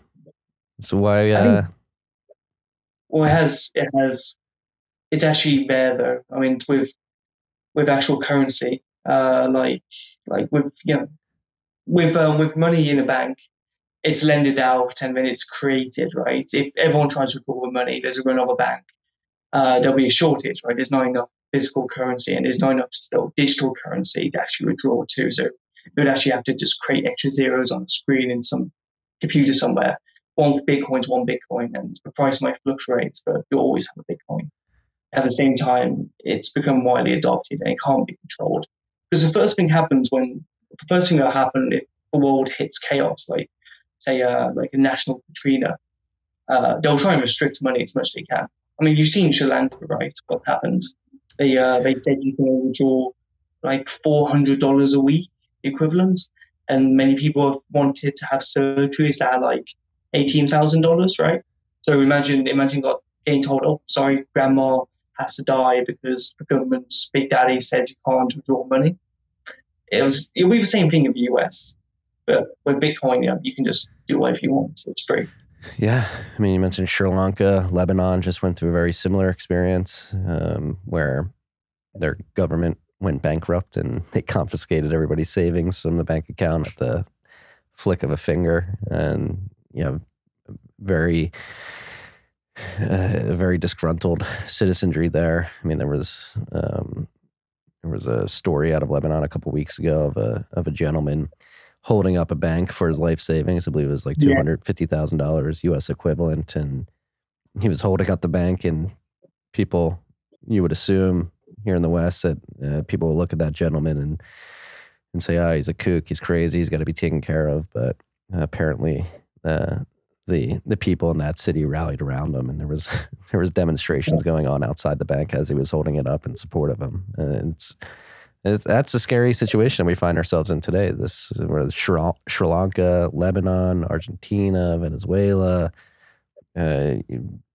This is why. It's actually there though. I mean, with actual currency, like with money in a bank, it's lended out and then it's created, right? If everyone tries to withdraw the money, there's a run of a bank. There'll be a shortage, right? There's not enough physical currency and there's not enough still digital currency to actually withdraw to. So you would actually have to just create extra zeros on the screen in some computer somewhere. One Bitcoin's one Bitcoin, and the price might fluctuate, but you'll always have a Bitcoin. At the same time, it's become widely adopted and it can't be controlled. Because the first thing that happened when the world hits chaos, like say like a national Katrina, they'll try and restrict money as much as they can. I mean, you've seen Sri Lanka, right? What happened? They said you can withdraw like $400 a week equivalent, and many people have wanted to have surgeries that are like $18,000, right? So imagine getting told, oh, sorry, grandma has to die because the government's big daddy said you can't withdraw money. It'll be the same thing in the US, but with Bitcoin, you can just do whatever you want. So it's free. Yeah, I mean, you mentioned Sri Lanka, Lebanon just went through a very similar experience where their government went bankrupt and they confiscated everybody's savings from the bank account at the flick of a finger, and very disgruntled citizenry there. I mean, there was a story out of Lebanon a couple weeks ago of a gentleman holding up a bank for his life savings. I believe it was like $250,000 US equivalent. And he was holding up the bank, and people, you would assume here in the West that people will look at that gentleman and say, oh, he's a kook, he's crazy, he's got to be taken care of. But apparently the people in that city rallied around him, and there was demonstrations going on outside the bank as he was holding it up in support of him. And that's a scary situation we find ourselves in today. Where Sri Lanka, Lebanon, Argentina, Venezuela,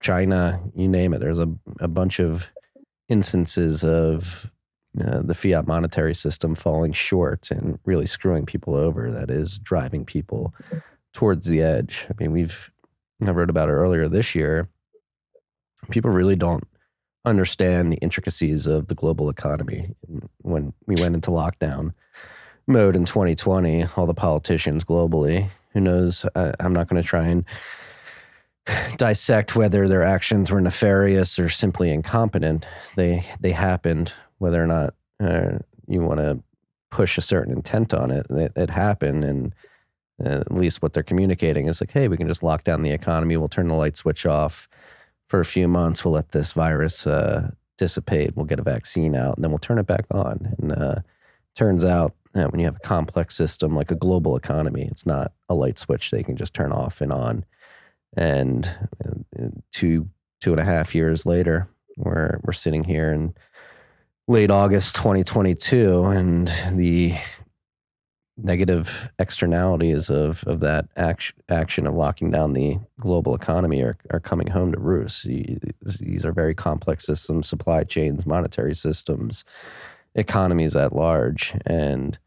China, you name it. There's a bunch of instances of the fiat monetary system falling short and really screwing people over. That is driving people towards the edge. I mean, I wrote about it earlier this year. People really don't understand the intricacies of the global economy. When we went into lockdown mode in 2020, all the politicians globally, who knows, I'm not going to try and dissect whether their actions were nefarious or simply incompetent. They happened, whether or not you want to push a certain intent on it. It happened, and at least what they're communicating is like, hey, we can just lock down the economy. We'll turn the light switch off for a few months. We'll let this virus dissipate. We'll get a vaccine out, and then we'll turn it back on. And turns out when you have a complex system like a global economy, it's not a light switch they can just turn off and on. And 2.5 years later, we're sitting here in late August 2022, and the negative externalities of that action of locking down the global economy are coming home to roost. These are very complex systems, supply chains, monetary systems, economies at large. And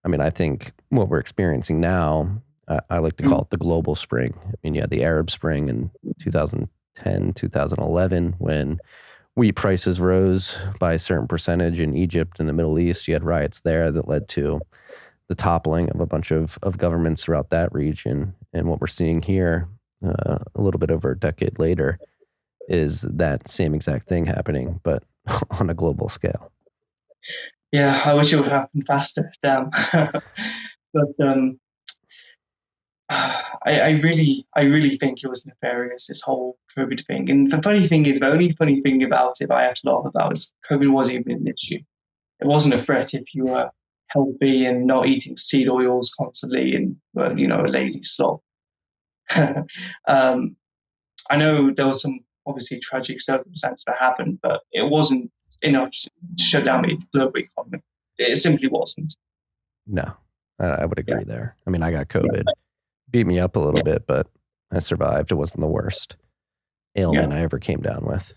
I mean, I think what we're experiencing now, I like to call it the global spring. I mean, you had the Arab Spring in 2010, 2011, when wheat prices rose by a certain percentage in Egypt and the Middle East. You had riots there that led to the toppling of a bunch of governments throughout that region. And what we're seeing here a little bit over a decade later is that same exact thing happening, but on a global scale. Yeah, I wish it would happen faster. Damn. But I really think it was nefarious, this whole COVID thing. And the funny thing is, the only funny thing about it I have to laugh about is COVID wasn't even an issue. It wasn't a threat if you were healthy and not eating seed oils constantly and a lazy slob. I know there was some obviously tragic circumstances that happened, but it wasn't enough to shut down the global economy. It simply wasn't. No, I would agree there. I mean, I got COVID. Beat me up a little bit, but I survived. It wasn't the worst ailment I ever came down with.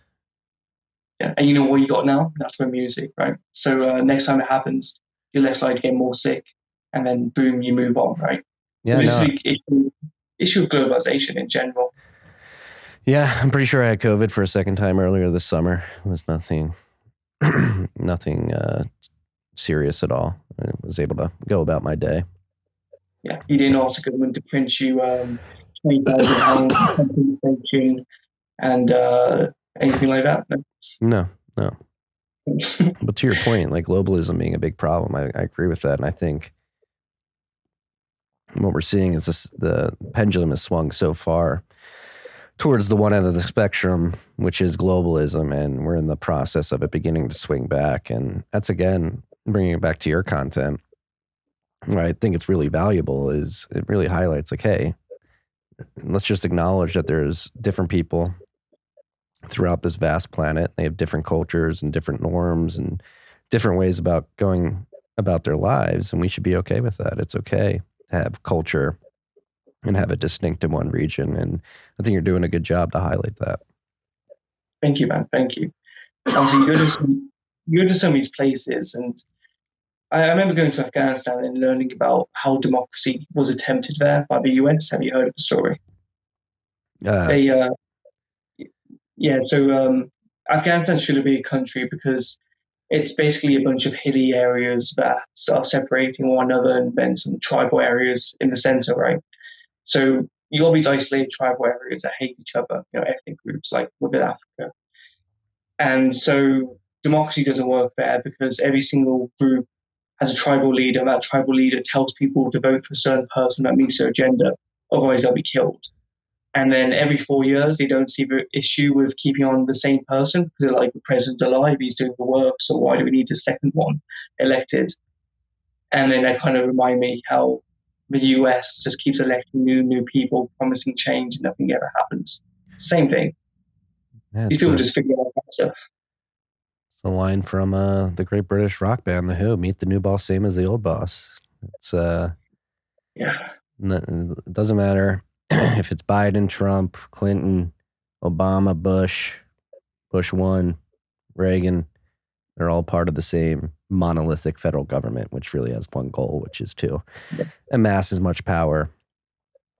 Yeah, and you know what you got now? Natural music, right? So next time it happens, you're less likely to get more sick, and then boom, you move on, right? Yeah, this is the issue of globalization in general. Yeah, I'm pretty sure I had COVID for a second time earlier this summer. It was nothing serious at all. I was able to go about my day. Yeah, you didn't ask the government to print you £20,000 compensation and anything like that? No. But to your point, like globalism being a big problem, I agree with that. And I think what we're seeing is the pendulum has swung so far towards the one end of the spectrum, which is globalism, and we're in the process of it beginning to swing back. And that's, again, bringing it back to your content. what I think it's really valuable is it really highlights like, hey, let's just acknowledge that there's different people throughout this vast planet. They have different cultures and different norms and different ways about going about their lives. And we should be okay with that. It's okay to have culture and have it distinct in one region. And I think you're doing a good job to highlight that. Thank you, man. Thank you. And so you go to some of these places, and I remember going to Afghanistan and learning about how democracy was attempted there by the US. Have you heard of the story? Afghanistan shouldn't be a country because it's basically a bunch of hilly areas that are separating one another, and then some tribal areas in the center, right? So you all these isolated tribal areas that hate each other, ethnic groups like within Africa. And so democracy doesn't work there because every single group has a tribal leader, and that tribal leader tells people to vote for a certain person that meets their agenda, otherwise they'll be killed. And then every 4 years, they don't see the issue with keeping on the same person because they're like, the president's alive, he's doing the work, so why do we need a second one elected? And then they kind of remind me how the US just keeps electing new people, promising change, and nothing ever happens. Same thing. These people just figure out that stuff. It's a line from the great British rock band, The Who, meet the new boss, same as the old boss. It's it doesn't matter if it's Biden, Trump, Clinton, Obama, Bush 1, Reagan, they're all part of the same monolithic federal government, which really has one goal, which is to amass as much power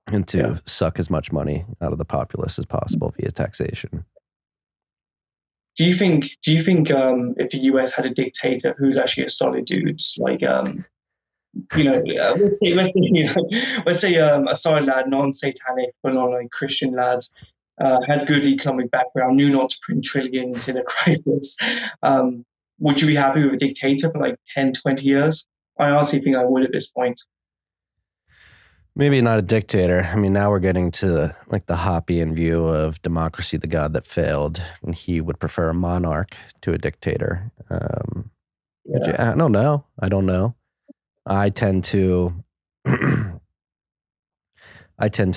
and to suck as much money out of the populace as possible via taxation. Do you think if the US had a dictator who's actually a solid dude, like let's say a solid lad, non-satanic but not like Christian lad, had good economic background, knew not to print trillions in a crisis, would you be happy with a dictator for like 10, 20 years? I honestly think I would at this point. Maybe not a dictator. I mean, now we're getting to like the Hoppian view of democracy, the god that failed, and he would prefer a monarch to a dictator. I don't know. I tend to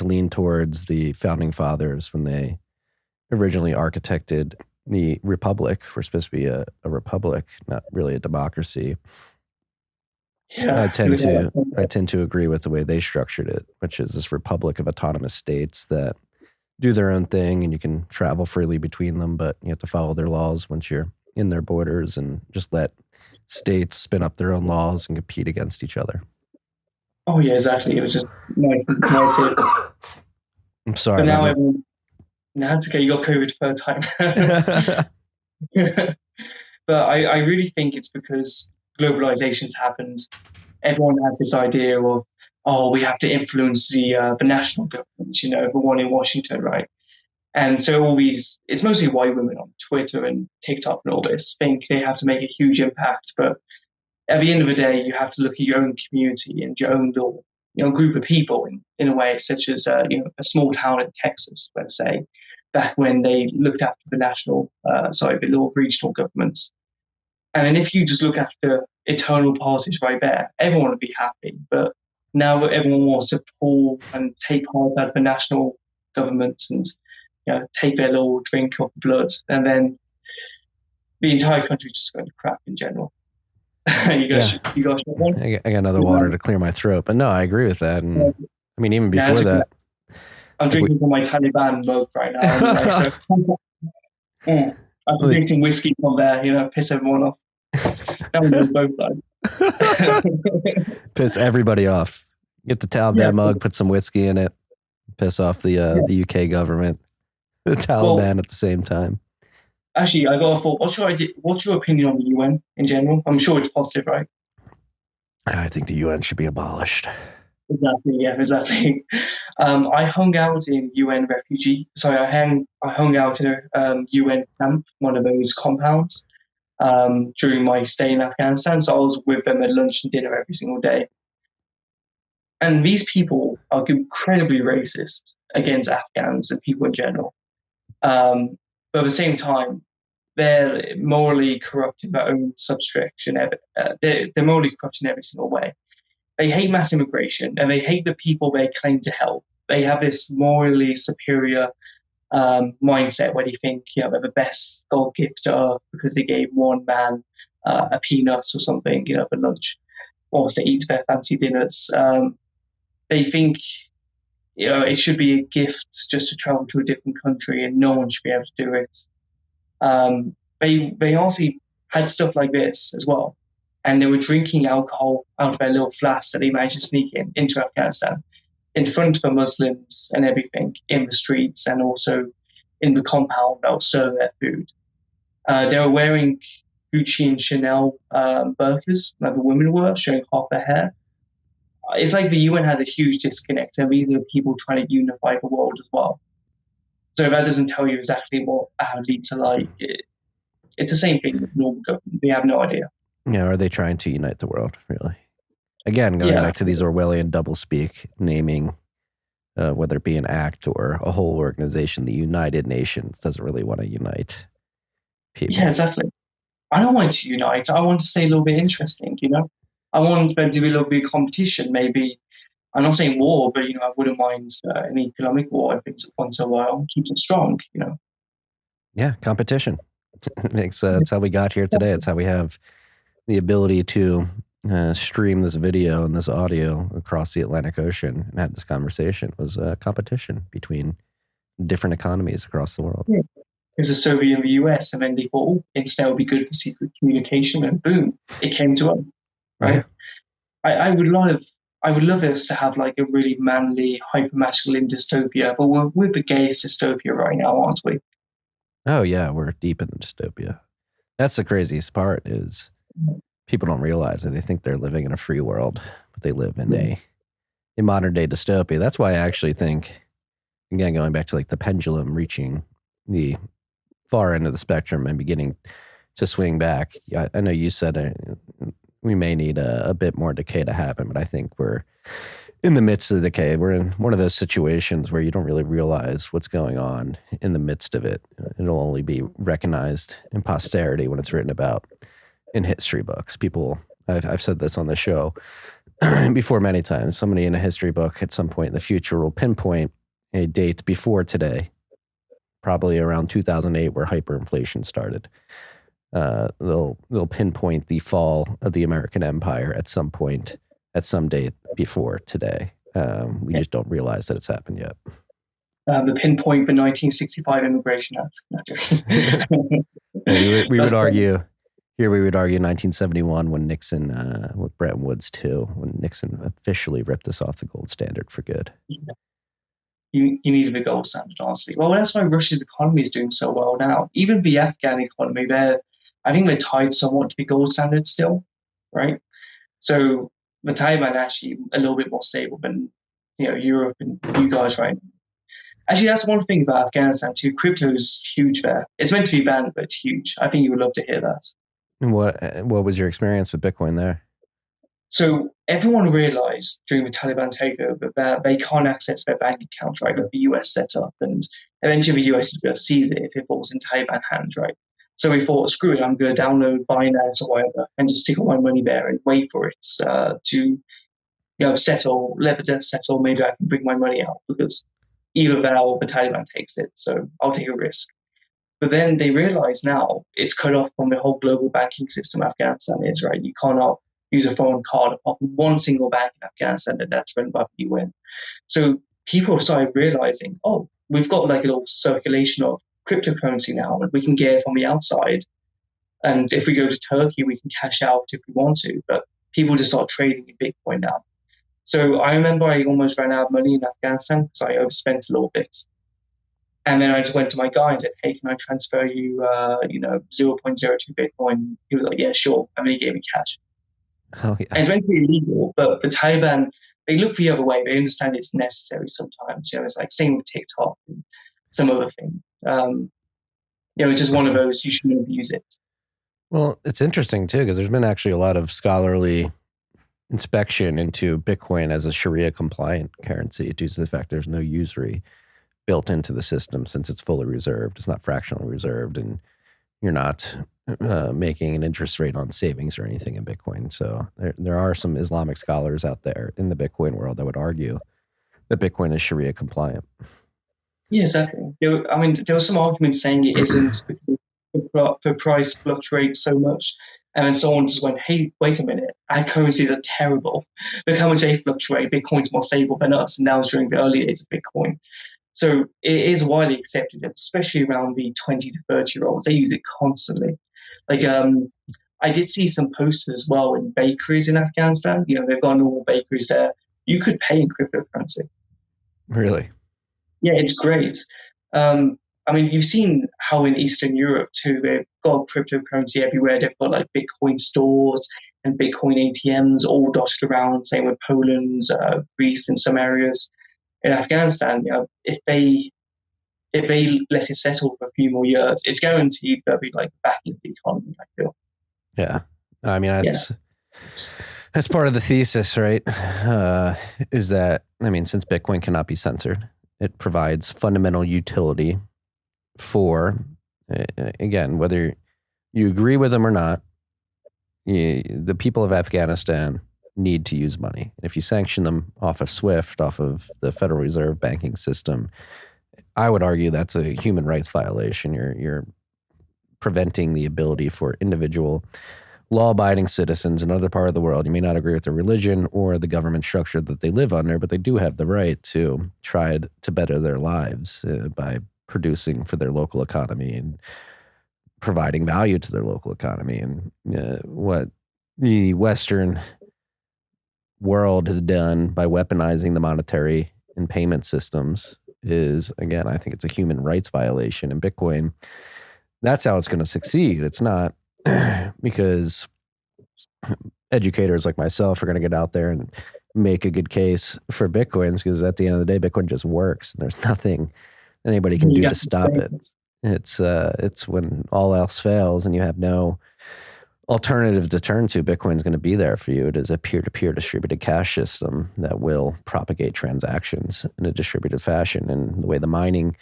lean towards the founding fathers when they originally architected the republic. We're supposed to be a republic, not really a democracy. Yeah, I tend to agree with the way they structured it, which is this republic of autonomous states that do their own thing, and you can travel freely between them, but you have to follow their laws once you're in their borders, and just let states spin up their own laws and compete against each other. Oh yeah, exactly. It was just my tip. I'm sorry. But now it's okay. You got COVID for a time. But I really think it's because globalization's happened. Everyone has this idea of, we have to influence the national government, the one in Washington, right? And so it's mostly white women on Twitter and TikTok and all this, think they have to make a huge impact. But at the end of the day, you have to look at your own community and your own little, group of people in a way, such as, a small town in Texas, let's say, back when they looked after the the little regional governments. And then if you just look after eternal policies right there, everyone would be happy. But now everyone wants to pull and take part out of the national government and take their little drink of blood, and then the entire country just going to crap in general. You got one? I got another water to clear my throat, but no, I agree with that. And I mean, even before that, I'm drinking from my Taliban mug right now. I'm drinking whiskey from there, piss everyone off. That was on both sides. Piss everybody off. Get the Taliban mug, put some whiskey in it, piss off the UK government, the Taliban at the same time. Actually, I got a thought. What's your opinion on the UN in general? I'm sure it's positive, right? I think the UN should be abolished. Exactly. I hung out in UN I hung out in a UN camp, one of those compounds, during my stay in Afghanistan. So I was with them at lunch and dinner every single day. And these people are incredibly racist against Afghans and people in general. But at the same time, they're morally corrupt in their own subtraction. They're morally corrupt in every single way. they hate mass immigration and they hate the people they claim to help. They have this morally superior mindset where they think, they're the best God gift to Earth because they gave one man a peanut or something, for lunch, or to eat their fancy dinners. They think, it should be a gift just to travel to a different country and no one should be able to do it. They honestly had stuff like this as well. And they were drinking alcohol out of their little flasks that they managed to sneak into Afghanistan in front of the Muslims and everything in the streets and also in the compound that was serving their food. They were wearing Gucci and Chanel burqas, like the women were, showing half their hair. It's like the UN has a huge disconnect, and these are people trying to unify the world as well. So that doesn't tell you exactly what our leads are like. It's the same thing with normal government. We have no idea. Yeah, are they trying to unite the world, really? Again, going back to these Orwellian doublespeak, naming whether it be an act or a whole organization, the United Nations doesn't really want to unite people. Yeah, exactly. I don't want to unite. I want to stay a little bit interesting, I want there to be a little bit of competition, maybe. I'm not saying war, but, I wouldn't mind an economic war if it's once in a while. Keeps it strong, Yeah, competition. That's how we got here today. It's how we have the ability to stream this video and this audio across the Atlantic Ocean and have this conversation. It was a competition between different economies across the world. Yeah. It was a Soviet and the US, and then they thought, internet would be good for secret communication, and boom, it came to us. Right? I would love us to have like a really manly, hyper-masculine dystopia, but we're the gayest dystopia right now, aren't we? Oh yeah, we're deep in the dystopia. That's the craziest part is people don't realize that they think they're living in a free world, but they live in a modern day dystopia. That's why I actually think, again, going back to like the pendulum reaching the far end of the spectrum and beginning to swing back. I know you said we may need a bit more decay to happen, but I think we're in the midst of the decay. We're in one of those situations where you don't really realize what's going on in the midst of it. It'll only be recognized in posterity when it's written about in history books. People, I've said this on the show before many times. Somebody in a history book at some point in the future will pinpoint a date before today, probably around 2008, where hyperinflation started. They'll pinpoint the fall of the American Empire at some point, at some date before today. We just don't realize that it's happened yet. The pinpoint the 1965 Immigration Act. we would argue. Here we would argue 1971 when Nixon, with Bretton Woods too, when Nixon officially ripped us off the gold standard for good. Yeah. You needed the gold standard, honestly. Well, that's why Russia's economy is doing so well now. Even the Afghan economy, I think they're tied somewhat to the gold standard still, right? So the Taliban are actually a little bit more stable than Europe and you guys, right? Actually, that's one thing about Afghanistan too. Crypto is huge there. It's meant to be banned, but it's huge. I think you would love to hear that. What was your experience with Bitcoin there? So everyone realized during the Taliban takeover that they can't access their bank accounts, right, that the US set up. And eventually the US is going to seize it if it falls in Taliban hands, right? So we thought, screw it, I'm going to download Binance or whatever and just stick all my money there and wait for it to settle, let the dust settle. Maybe I can bring my money out because either that or the Taliban takes it. So I'll take a risk. But then they realize now it's cut off from the whole global banking system Afghanistan is, right? You cannot use a foreign card apart from one single bank in Afghanistan that's run by the UN. So people started realizing, we've got like a little circulation of cryptocurrency now, and we can get it from the outside. And if we go to Turkey, we can cash out if we want to. But people just start trading in Bitcoin now. So I remember I almost ran out of money in Afghanistan because I overspent a little bit. And then I just went to my guy and said, hey, can I transfer you, 0.02 Bitcoin? He was like, yeah, sure. And then he gave me cash. Oh, yeah. And it's meant to be illegal, but the Taliban, they look the other way. They understand it's necessary sometimes. It's like same with TikTok and some other things. It's just one of those, you shouldn't abuse it. Well, it's interesting too, because there's been actually a lot of scholarly inspection into Bitcoin as a Sharia compliant currency due to the fact there's no usury built into the system since it's fully reserved. It's not fractionally reserved. And You're not making an interest rate on savings or anything in Bitcoin. So there are some Islamic scholars out there in the Bitcoin world that would argue that Bitcoin is Sharia compliant. Yeah, exactly. There were some arguments saying it isn't because the price fluctuates so much. And then someone just went, hey, wait a minute, our currencies are terrible. Look how much they fluctuate. Bitcoin's more stable than us. And that was during the early days of Bitcoin. So it is widely accepted, especially around the 20 to 30-year-olds. They use it constantly. Like, I did see some posters as well in bakeries in Afghanistan. They've got normal bakeries there. You could pay in cryptocurrency. Really? Yeah, it's great. You've seen how in Eastern Europe too, they've got cryptocurrency everywhere. They've got like Bitcoin stores and Bitcoin ATMs all dotted around. Same with Poland, Greece in some areas. In Afghanistan, if they let it settle for a few more years, it's guaranteed they'll be like back into the economy, I feel. Yeah. I mean, that's part of the thesis, right? Is that, since Bitcoin cannot be censored, it provides fundamental utility for, again, whether you agree with them or not, the people of Afghanistan need to use money. And if you sanction them off of SWIFT, off of the Federal Reserve banking system, I would argue that's a human rights violation. You're preventing the ability for individual law-abiding citizens in another part of the world. You may not agree with their religion or the government structure that they live under, but they do have the right to try to better their lives by producing for their local economy and providing value to their local economy. And what the Western world has done by weaponizing the monetary and payment systems is, again, I think it's a human rights violation. And Bitcoin, that's how it's going to succeed. It's not because educators like myself are going to get out there and make a good case for Bitcoins, because at the end of the day, Bitcoin just works. And there's nothing anybody can do to stop it. It's when all else fails and you have no alternative to turn to, Bitcoin's going to be there for you. It is a peer-to-peer distributed cash system that will propagate transactions in a distributed fashion. And the way the mining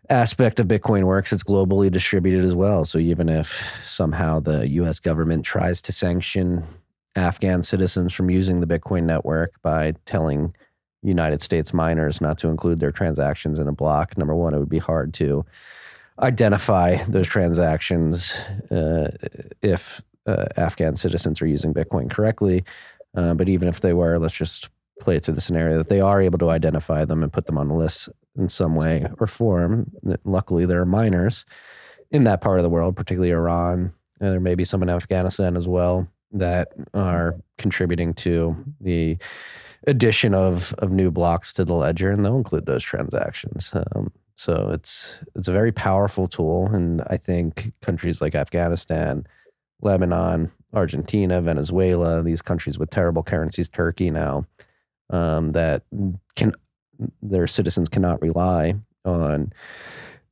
aspect of Bitcoin works, it's globally distributed as well. So even if somehow the US government tries to sanction Afghan citizens from using the Bitcoin network by telling United States miners not to include their transactions in a block, number one, it would be hard to identify those transactions if Afghan citizens are using Bitcoin correctly. But even if they were, let's just play it to the scenario that they are able to identify them and put them on the list in some way or form. Luckily, there are miners in that part of the world, particularly Iran. There may be some in Afghanistan as well that are contributing to the addition of new blocks to the ledger, and they'll include those transactions. So it's a very powerful tool, and I think countries like Afghanistan, Lebanon, Argentina, Venezuela, these countries with terrible currencies, Turkey now, that their citizens cannot rely on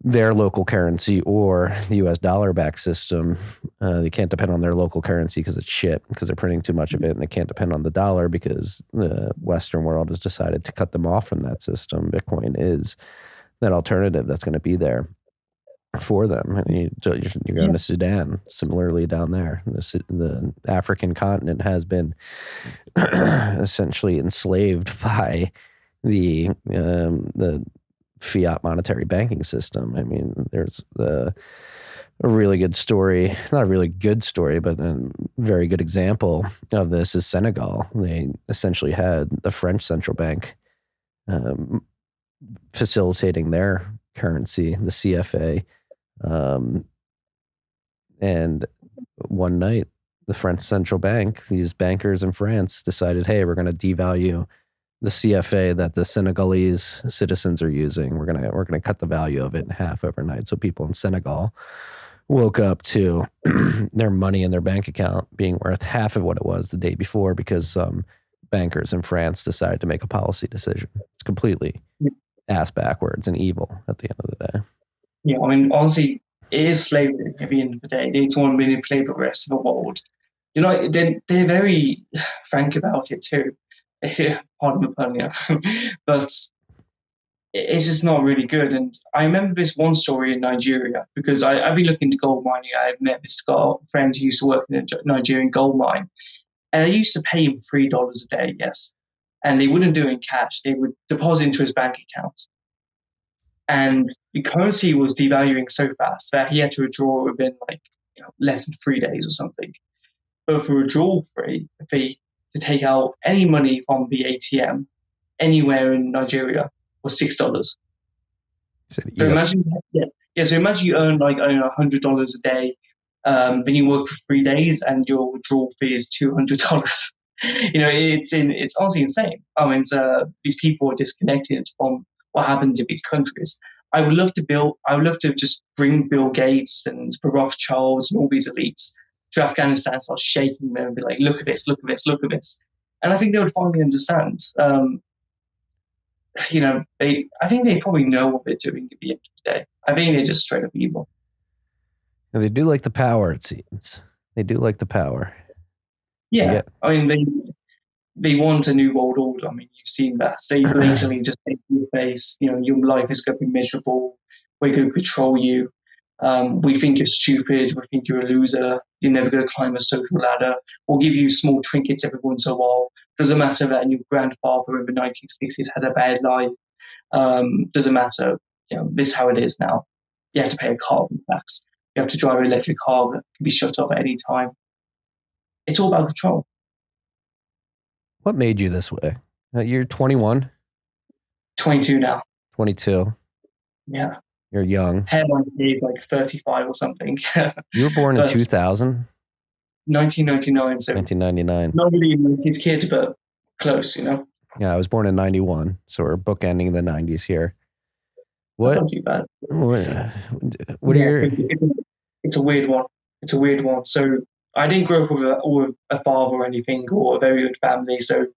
their local currency or the U.S. dollar-backed system. They can't depend on their local currency because it's shit, because they're printing too much of it, and they can't depend on the dollar because the Western world has decided to cut them off from that system. Bitcoin is that alternative that's going to be there for them. You're going to Sudan, similarly down there. The African continent has been essentially enslaved by the fiat monetary banking system. There's a really good story, not a really good story, but a very good example of this is Senegal. They essentially had the French central bank facilitating their currency, the CFA. And one night, the French central bank, these bankers in France decided, hey, we're going to devalue the CFA that the Senegalese citizens are using. We're gonna cut the value of it in half overnight. So people in Senegal woke up to their money in their bank account being worth half of what it was the day before because some bankers in France decided to make a policy decision. It's completely ass backwards and evil at the end of the day. Yeah, honestly, it is slavery at the end of the day. They just want to manipulate the rest of the world. They're very frank about it too. Pardon the pun, yeah. But it's just not really good. And I remember this one story in Nigeria because I've been looking into gold mining. I've met this friend who used to work in a Nigerian gold mine, and I used to pay him $3 a day, yes. And they wouldn't do it in cash. They would deposit into his bank account. And the currency was devaluing so fast that he had to withdraw within less than 3 days or something. But for withdrawal fee to take out any money from the ATM anywhere in Nigeria was $6. So imagine, so imagine you earn like $100 a day, then you work for 3 days, and your withdrawal fee is $200. It's honestly insane. I mean, these people are disconnected from what happens in these countries. I would love to just bring Bill Gates and the Rothschilds and all these elites to Afghanistan, start shaking them and be like, look at this, look at this, look at this. And I think they would finally understand. I think they probably know what they're doing at the end of the day. I think they're just straight up evil. And they do like the power, it seems. They do like the power. Yeah. I mean, they want a new world order. I mean, you've seen that. They blatantly just take your face, your life is going to be miserable. We're going to control you. We think you're stupid. We think you're a loser. You're never going to climb a social ladder. We'll give you small trinkets every once in a while. Doesn't matter that your grandfather in the 1960s had a bad life. Doesn't matter. This is how it is now. You have to pay a carbon tax. You have to drive an electric car that can be shut off at any time. It's all about control. What made you this way? You're 21? 22 now. 22. Yeah. You're young. Hairline is like 35 or something. You were born in 2000? 1999. So 1999. Not really his kid, but close, Yeah, I was born in 91, so we're bookending the 90s here. That's not too bad. What are your... It's a weird one. It's a weird one. So I didn't grow up with a father or anything, or a very good family. So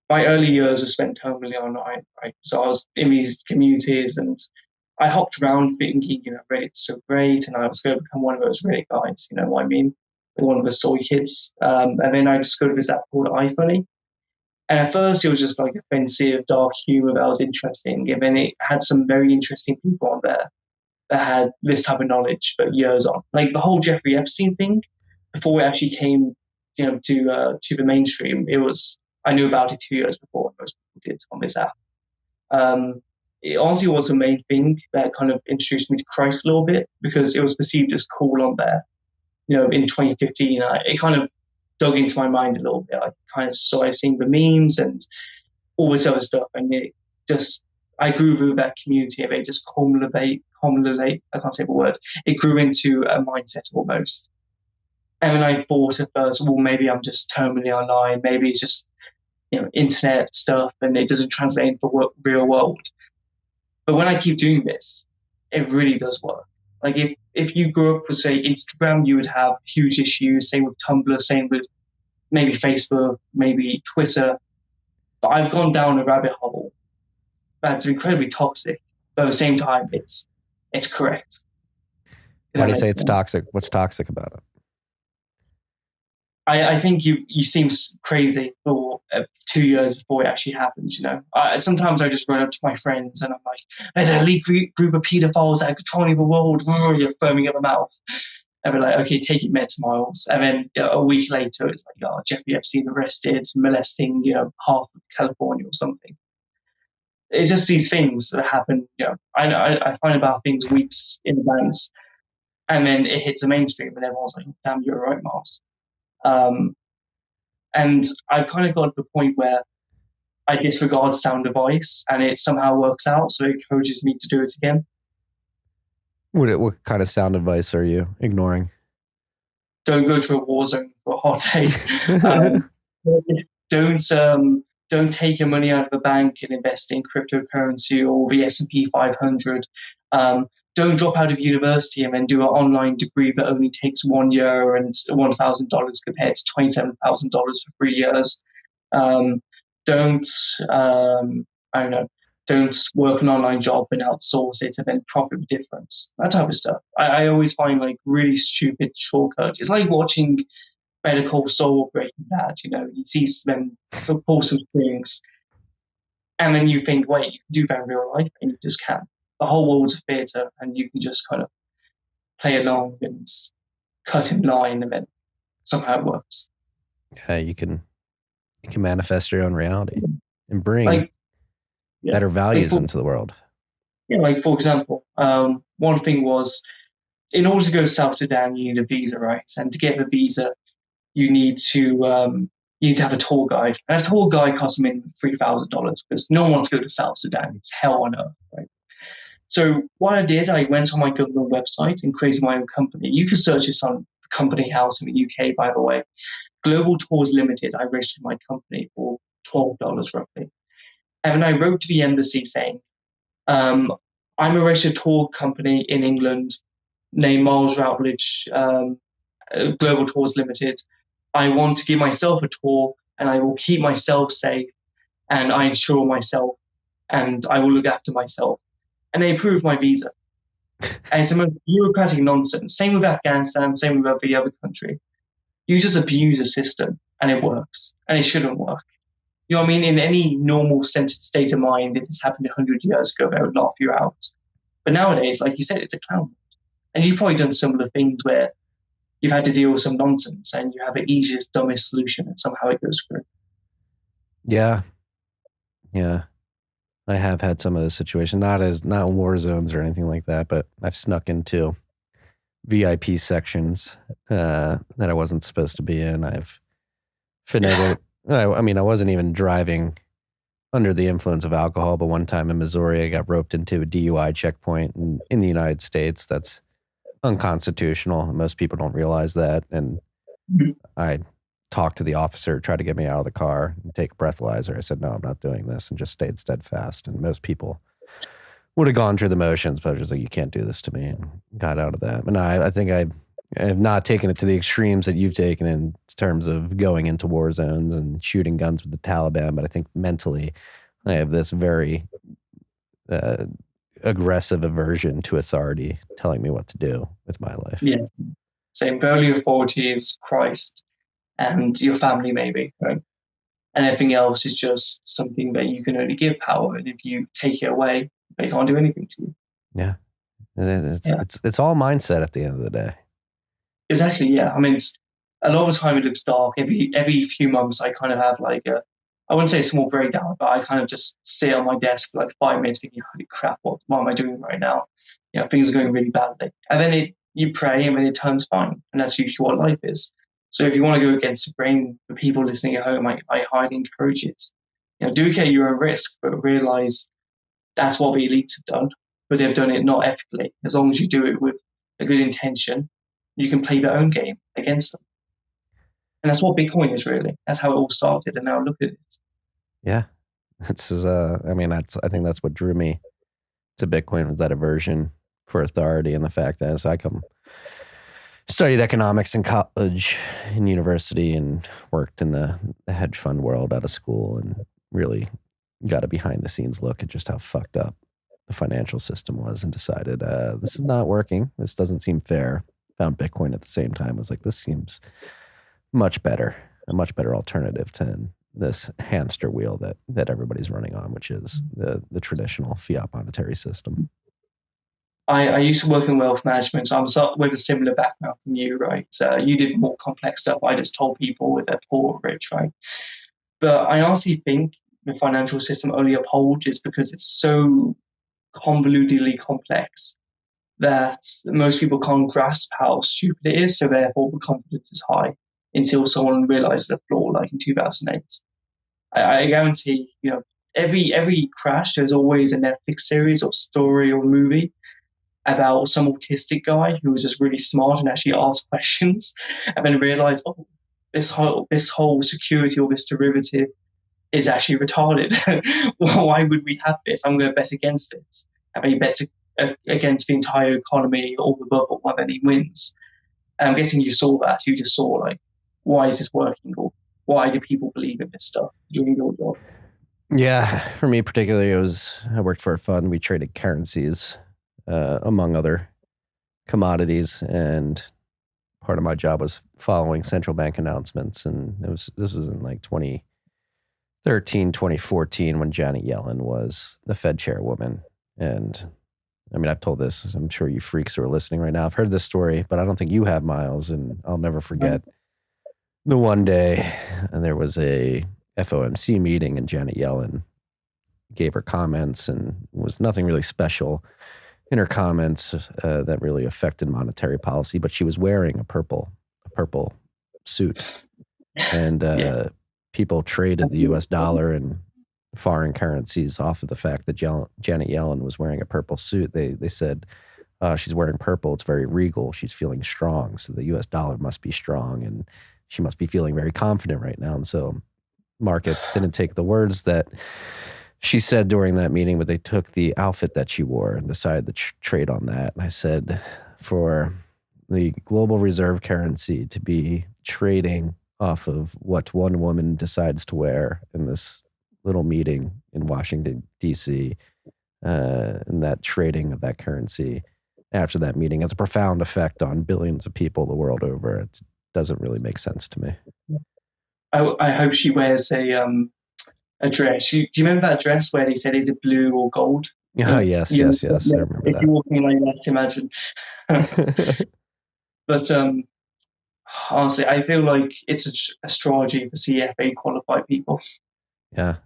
my early years were spent totally online, right? So I was in these communities, and I hopped around thinking, Reddit's so great, and I was going to become one of those Reddit guys, you know what I mean? One of the soy kids. And then I discovered this app called iFunny. And at first, it was just like offensive, dark humor that was interesting. And then it had some very interesting people on there that had this type of knowledge, but years on. Like the whole Jeffrey Epstein thing, before it actually came, to the mainstream, I knew about it 2 years before most people did on this app. It honestly was the main thing that kind of introduced me to Christ a little bit, because it was perceived as cool on there. In 2015, it kind of dug into my mind a little bit. I kind of started seeing the memes and all this other stuff, and I grew through that community of it just culminate, I can't say the word. It grew into a mindset almost. And then I thought at first, well, maybe I'm just terminally online. Maybe it's just, internet stuff and it doesn't translate into the real world. But when I keep doing this, it really does work. Like if you grew up with, say, Instagram, you would have huge issues. Same with Tumblr, same with maybe Facebook, maybe Twitter. But I've gone down a rabbit hole that's incredibly toxic. But at the same time, it's correct. Why do you say it's toxic? What's toxic about it? I think you seem crazy for 2 years before it actually happens, Sometimes I just run up to my friends and I'm like, there's an elite group of pedophiles that are controlling the world. You're foaming at the mouth. And we're like, okay, take it meds, Miles. And then a week later, it's like, Jeffrey Epstein arrested, molesting, half of California or something. It's just these things that happen. I find about things weeks in advance, and then it hits the mainstream and everyone's like, damn, you're right, Miles. And I've kind of got to the point where I disregard sound advice and it somehow works out, so it encourages me to do it again. What kind of sound advice are you ignoring? Don't go to a war zone for a hot day. Don't take your money out of the bank and invest in cryptocurrency or the S&P 500. Don't drop out of university and then do an online degree that only takes 1 year and $1,000 compared to $27,000 for 3 years. Don't work an online job and outsource it and then profit the difference. That type of stuff. I always find like really stupid shortcuts. It's like watching Better Call Saul, Breaking Bad. You see them pull some strings. And then you think, wait, you can do that in real life, and you just can't. The whole world's a theatre, and you can just kind of play along and cut in line, and then somehow it works. Yeah, you can manifest your own reality and bring Like, better values like into the world. like for example, one thing was, in order to go to South Sudan, you need a visa, right? And to get the visa, you need to have a tour guide. And a tour guide costs a minimum $3,000 because no one wants to go to South Sudan. It's hell on earth, right? So what I did, I went on my government website and created my own company. You can search this on Company House in the UK, by the way. Global Tours Limited. I registered my company for $12 roughly. And I wrote to the embassy saying, I'm a registered tour company in England named Miles Routledge Global Tours Limited. I want to give myself a tour, and I will keep myself safe, and I insure myself, and I will look after myself. And they approved my visa. And it's the most bureaucratic nonsense. Same with Afghanistan, same with every other country. You just abuse a system, and it works, and it shouldn't work. You know what I mean? In any normal state of mind, if this happened 100 years ago, they would laugh you out. But nowadays, like you said, it's a clown. And you've probably done similar things where you've had to deal with some nonsense and you have the easiest, dumbest solution and somehow it goes through. Yeah. I have had some of those situations, not war zones or anything like that, but I've snuck into VIP sections that I wasn't supposed to be in. I've finagled. I mean, I wasn't even driving under the influence of alcohol, but one time in Missouri, I got roped into a DUI checkpoint in the United States. That's unconstitutional. Most people don't realize that. And I talked to the officer, tried to get me out of the car and take a breathalyzer. I said, no, I'm not doing this, and just stayed steadfast. And most people would have gone through the motions, but I was just like, you can't do this to me, and got out of that. And I think I have not taken it to the extremes that you've taken in terms of going into war zones and shooting guns with the Taliban. But I think mentally I have this very aggressive aversion to authority telling me what to do with my life. Yeah. Same. The only authority is Christ and your family, maybe, right? And everything else is just something that you can only give power. And if you take it away, they can't do anything to you. Yeah. It's all mindset at the end of the day. Exactly, yeah. I mean, a lot of the time it looks dark. Every few months, I kind of have like I wouldn't say a small breakdown, but I kind of just sit on my desk for like 5 minutes thinking, holy crap, what am I doing right now? You know, things are going really badly. And then you pray and then it turns fine. And that's usually what life is. So if you want to go against the grain, for people listening at home, I highly encourage it. You know, do it at your own risk, but realize that's what the elites have done, but they've done it not ethically. As long as you do it with a good intention, you can play their own game against them. And that's what Bitcoin is, really. That's how it all started, and now look at it. Yeah. I think that's what drew me to Bitcoin, was that aversion for authority, and the fact that as I studied economics in college, in university, and worked in the hedge fund world out of school, and really got a behind the scenes look at just how fucked up the financial system was, and decided this is not working. This doesn't seem fair. Found Bitcoin at the same time. I was like, this seems much better, a much better alternative to this hamster wheel that everybody's running on, which is the traditional fiat monetary system. I used to work in wealth management, so I'm with a similar background from you, right? You did more complex stuff. I just told people whether they're poor or rich, right? But I honestly think the financial system only upholds is because it's so convolutedly complex that most people can't grasp how stupid it is, so therefore the confidence is high until someone realizes a flaw, like in 2008. I guarantee, you know, every crash, there's always a Netflix series or story or movie about some autistic guy who was just really smart and actually asked questions and then realized, oh, this whole security or this derivative is actually retarded. Well, why would we have this? I'm going to bet against it. And then he bets against the entire economy or the bubble, and then he wins. And I'm guessing you saw that. You just saw, like, why is this working? Or why do people believe in this stuff during your job? Yeah, for me particularly, I worked for a fund. We traded currencies, among other commodities, and part of my job was following central bank announcements. And this was in like 2014, when Janet Yellen was the Fed chairwoman. And I mean, I've told this, I'm sure you freaks who are listening right now, I've heard this story, but I don't think you have, Miles, and I'll never forget the one day, and there was a FOMC meeting, and Janet Yellen gave her comments, and was nothing really special in her comments that really affected monetary policy, but she was wearing a purple suit, and people traded the U.S. dollar and foreign currencies off of the fact that Janet Yellen was wearing a purple suit. They said, she's wearing purple, it's very regal, she's feeling strong, so the U.S. dollar must be strong, and she must be feeling very confident right now. And so markets didn't take the words that she said during that meeting, but they took the outfit that she wore and decided to trade on that. And I said, for the global reserve currency to be trading off of what one woman decides to wear in this little meeting in Washington, D.C., and that trading of that currency after that meeting has a profound effect on billions of people the world over. It doesn't really make sense to me. I hope she wears a dress. Do you remember that dress where they said, is it blue or gold? Oh, yes. I remember if that. you're walking like that, imagine. But honestly, I feel like it's a strategy for CFA qualified people. Yeah.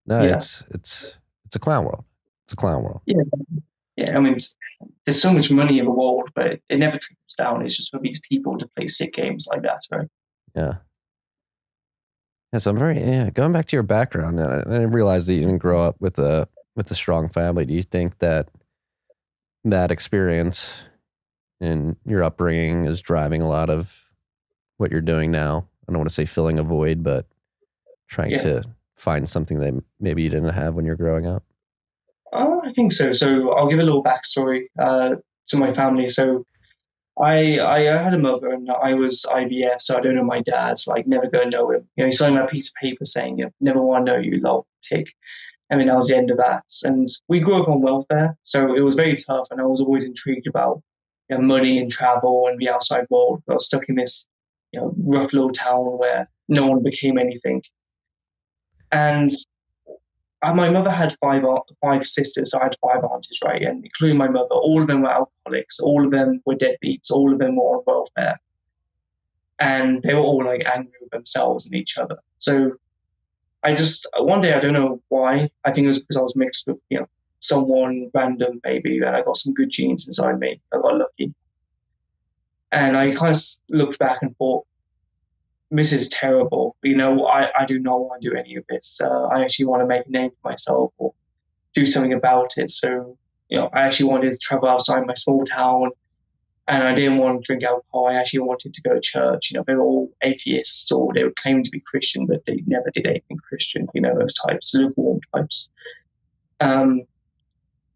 No, yeah. It's a clown world. It's a clown world. Yeah. I mean, there's so much money in the world, but it never trickles down. It's just for these people to play sick games like that, right? Yeah. Yeah, so going back to your background, I didn't realize that you didn't grow up with a strong family. Do you think that experience in your upbringing is driving a lot of what you're doing now? I don't want to say filling a void, but trying to find something that maybe you didn't have when you're growing up? I think so. So I'll give a little backstory to my family. So I had a mother and I was IVF, so I don't know my dad's, like, never going to know him. You know, he signed my piece of paper saying, never want to know you, lol, tick. I mean, that was the end of that. And we grew up on welfare, so it was very tough, and I was always intrigued about money and travel and the outside world. I was stuck in this rough little town where no one became anything. And my mother had five sisters, so I had five aunties, right? And including my mother, all of them were alcoholics, all of them were deadbeats, all of them were on welfare. And they were all like angry with themselves and each other. So one day, I don't know why, I think it was because I was mixed with, someone random maybe, and I got some good genes inside me. I got lucky. And I kind of looked back and thought, this is terrible. I do not want to do any of this. I actually want to make a name for myself or do something about it. So, I actually wanted to travel outside my small town, and I didn't want to drink alcohol. I actually wanted to go to church. They were all atheists, or they would claim to be Christian, but they never did anything Christian, those types, lukewarm types.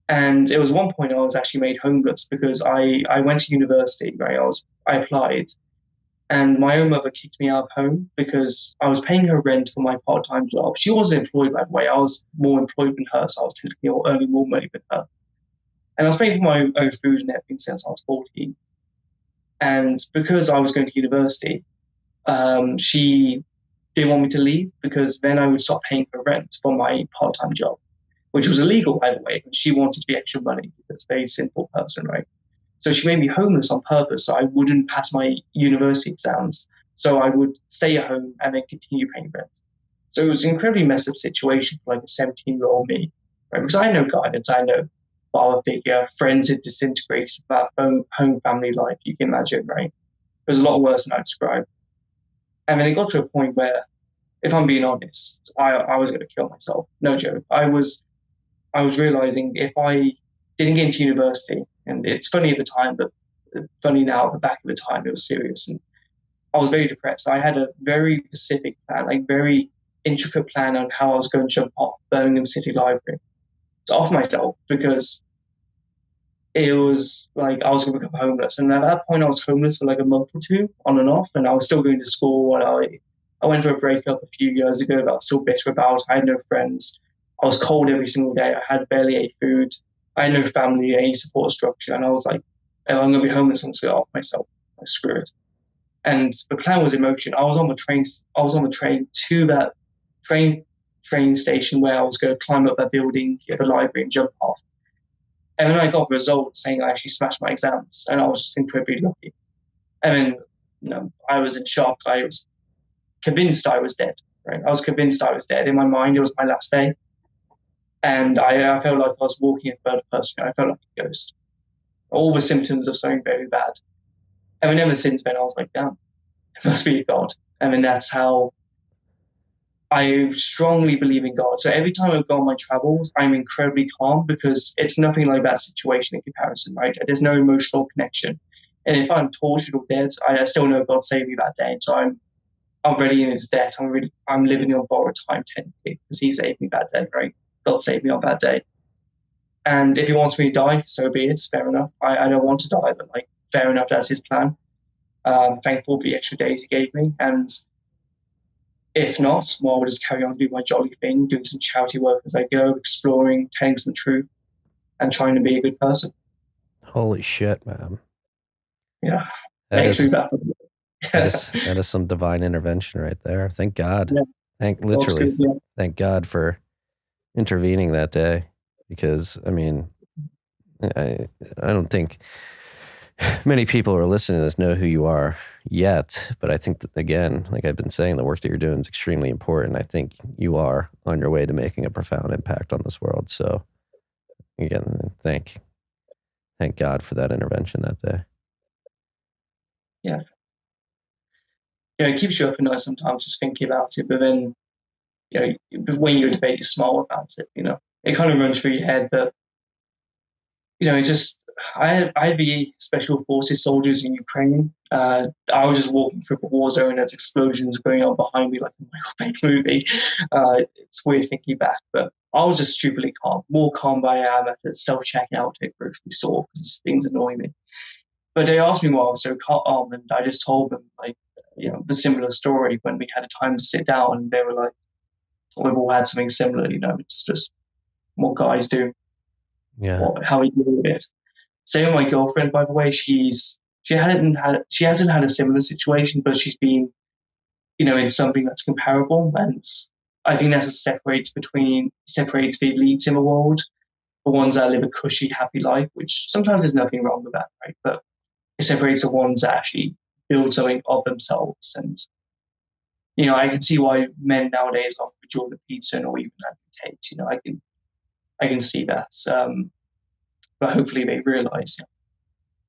And it was one point I was actually made homeless because I went to university, right? I applied. And my own mother kicked me out of home because I was paying her rent for my part-time job. She wasn't employed, by the way. I was more employed than her, so I was technically earning more money than her. And I was paying for my own food and everything since I was 14. And because I was going to university, she didn't want me to leave because then I would stop paying for rent for my part-time job, which was illegal, by the way. She wanted the extra money because very simple person, right? So she made me homeless on purpose so I wouldn't pass my university exams. So I would stay at home and then continue paying rent. So it was an incredibly messed up situation for like a 17-year-old me, right? Because I had no guidance, I had no father figure, friends had disintegrated, that home family life, you can imagine, right? It was a lot worse than I described. And then it got to a point where, if I'm being honest, I was going to kill myself. No joke. I was realizing if I didn't get into university, and it's funny at the time, but funny now, at the back of the time, it was serious. And I was very depressed. I had a very specific plan, like very intricate plan on how I was going to jump off Birmingham City Library. So off myself, because it was like I was going to become homeless. And at that point, I was homeless for like a month or two, on and off, and I was still going to school. And I went through a breakup a few years ago that I was still bitter about. I had no friends. I was cold every single day. I had barely ate food. I had no family, any support structure. And I was like, I'm going to be homeless. I'm just going to off myself. Like, screw it. And the plan was in motion. I was on the train to that train train station where I was going to climb up that building, get the library and jump off. And then I got results saying I actually smashed my exams, and I was just incredibly lucky. And then I was in shock. I was convinced I was dead, right? I was convinced I was dead. In my mind, it was my last day. And I felt like I was walking in third person. I felt like a ghost. All the symptoms of something very bad. And then ever since then, I was like, damn, it must be God. And then that's how I strongly believe in God. So every time I go on my travels, I'm incredibly calm because it's nothing like that situation in comparison, right? There's no emotional connection. And if I'm tortured or dead, I still know God saved me that day. So I'm ready in his debt. I'm living on borrowed time technically because he saved me that day, right? God saved me on that day. And if he wants me to die, so be it. Fair enough. I don't want to die, but like, fair enough. That's his plan. Thankful for the extra days he gave me. And if not, well, I'll just carry on doing my jolly thing, doing some charity work as I go, exploring, telling some truth, and trying to be a good person. Holy shit, man. Yeah. That is some divine intervention right there. Thank God. Yeah. Thank God for intervening that day. Because, I mean, I don't think many people who are listening to this know who you are yet, but I think that, again, like I've been saying, the work that you're doing is extremely important. I think you are on your way to making a profound impact on this world. So, again, thank God for that intervention that day. Yeah. It keeps you up at night sometimes just thinking about it, but then, when you're debating, you smile about it, It kind of runs through your head, but, it just, I had the special forces soldiers in Ukraine. I was just walking through the war zone. There's explosions going on behind me like a Michael Bay movie. It's weird thinking back, but I was just stupidly calm, more calm than I am at the self-checkout at grocery store because things annoy me. But they asked me why I was so calm, and I just told them the similar story when we had a time to sit down, and they were like, we've all had something similar, it's just what guys do. Yeah. How we deal with it. Same with my girlfriend, by the way. She hasn't had a similar situation, but she's been, in something that's comparable. And I think that's what separates the elites in the world, the ones that live a cushy, happy life, which sometimes there's nothing wrong with that, right? But it separates the ones that actually build something of themselves. And, I can see why men nowadays offer Jordan Peterson or even Andrew Tate. I can see that. But hopefully they realize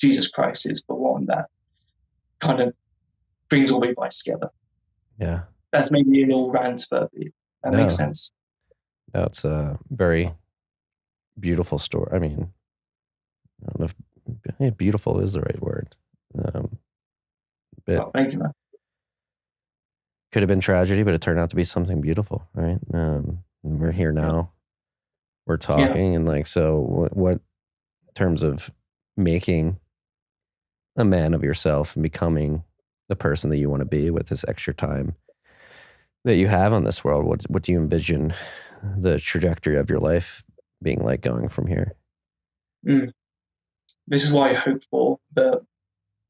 Jesus Christ is the one that kind of brings all the guys together. Yeah. That's maybe an all rant, but that makes sense. No, it's a very beautiful story. I mean, I don't know if beautiful is the right word. Thank you, man. Could have been tragedy, but it turned out to be something beautiful, right? We're here now. We're talking, and so what in terms of making a man of yourself and becoming the person that you want to be with this extra time that you have on this world, what do you envision the trajectory of your life being like going from here? This is what I hope for, but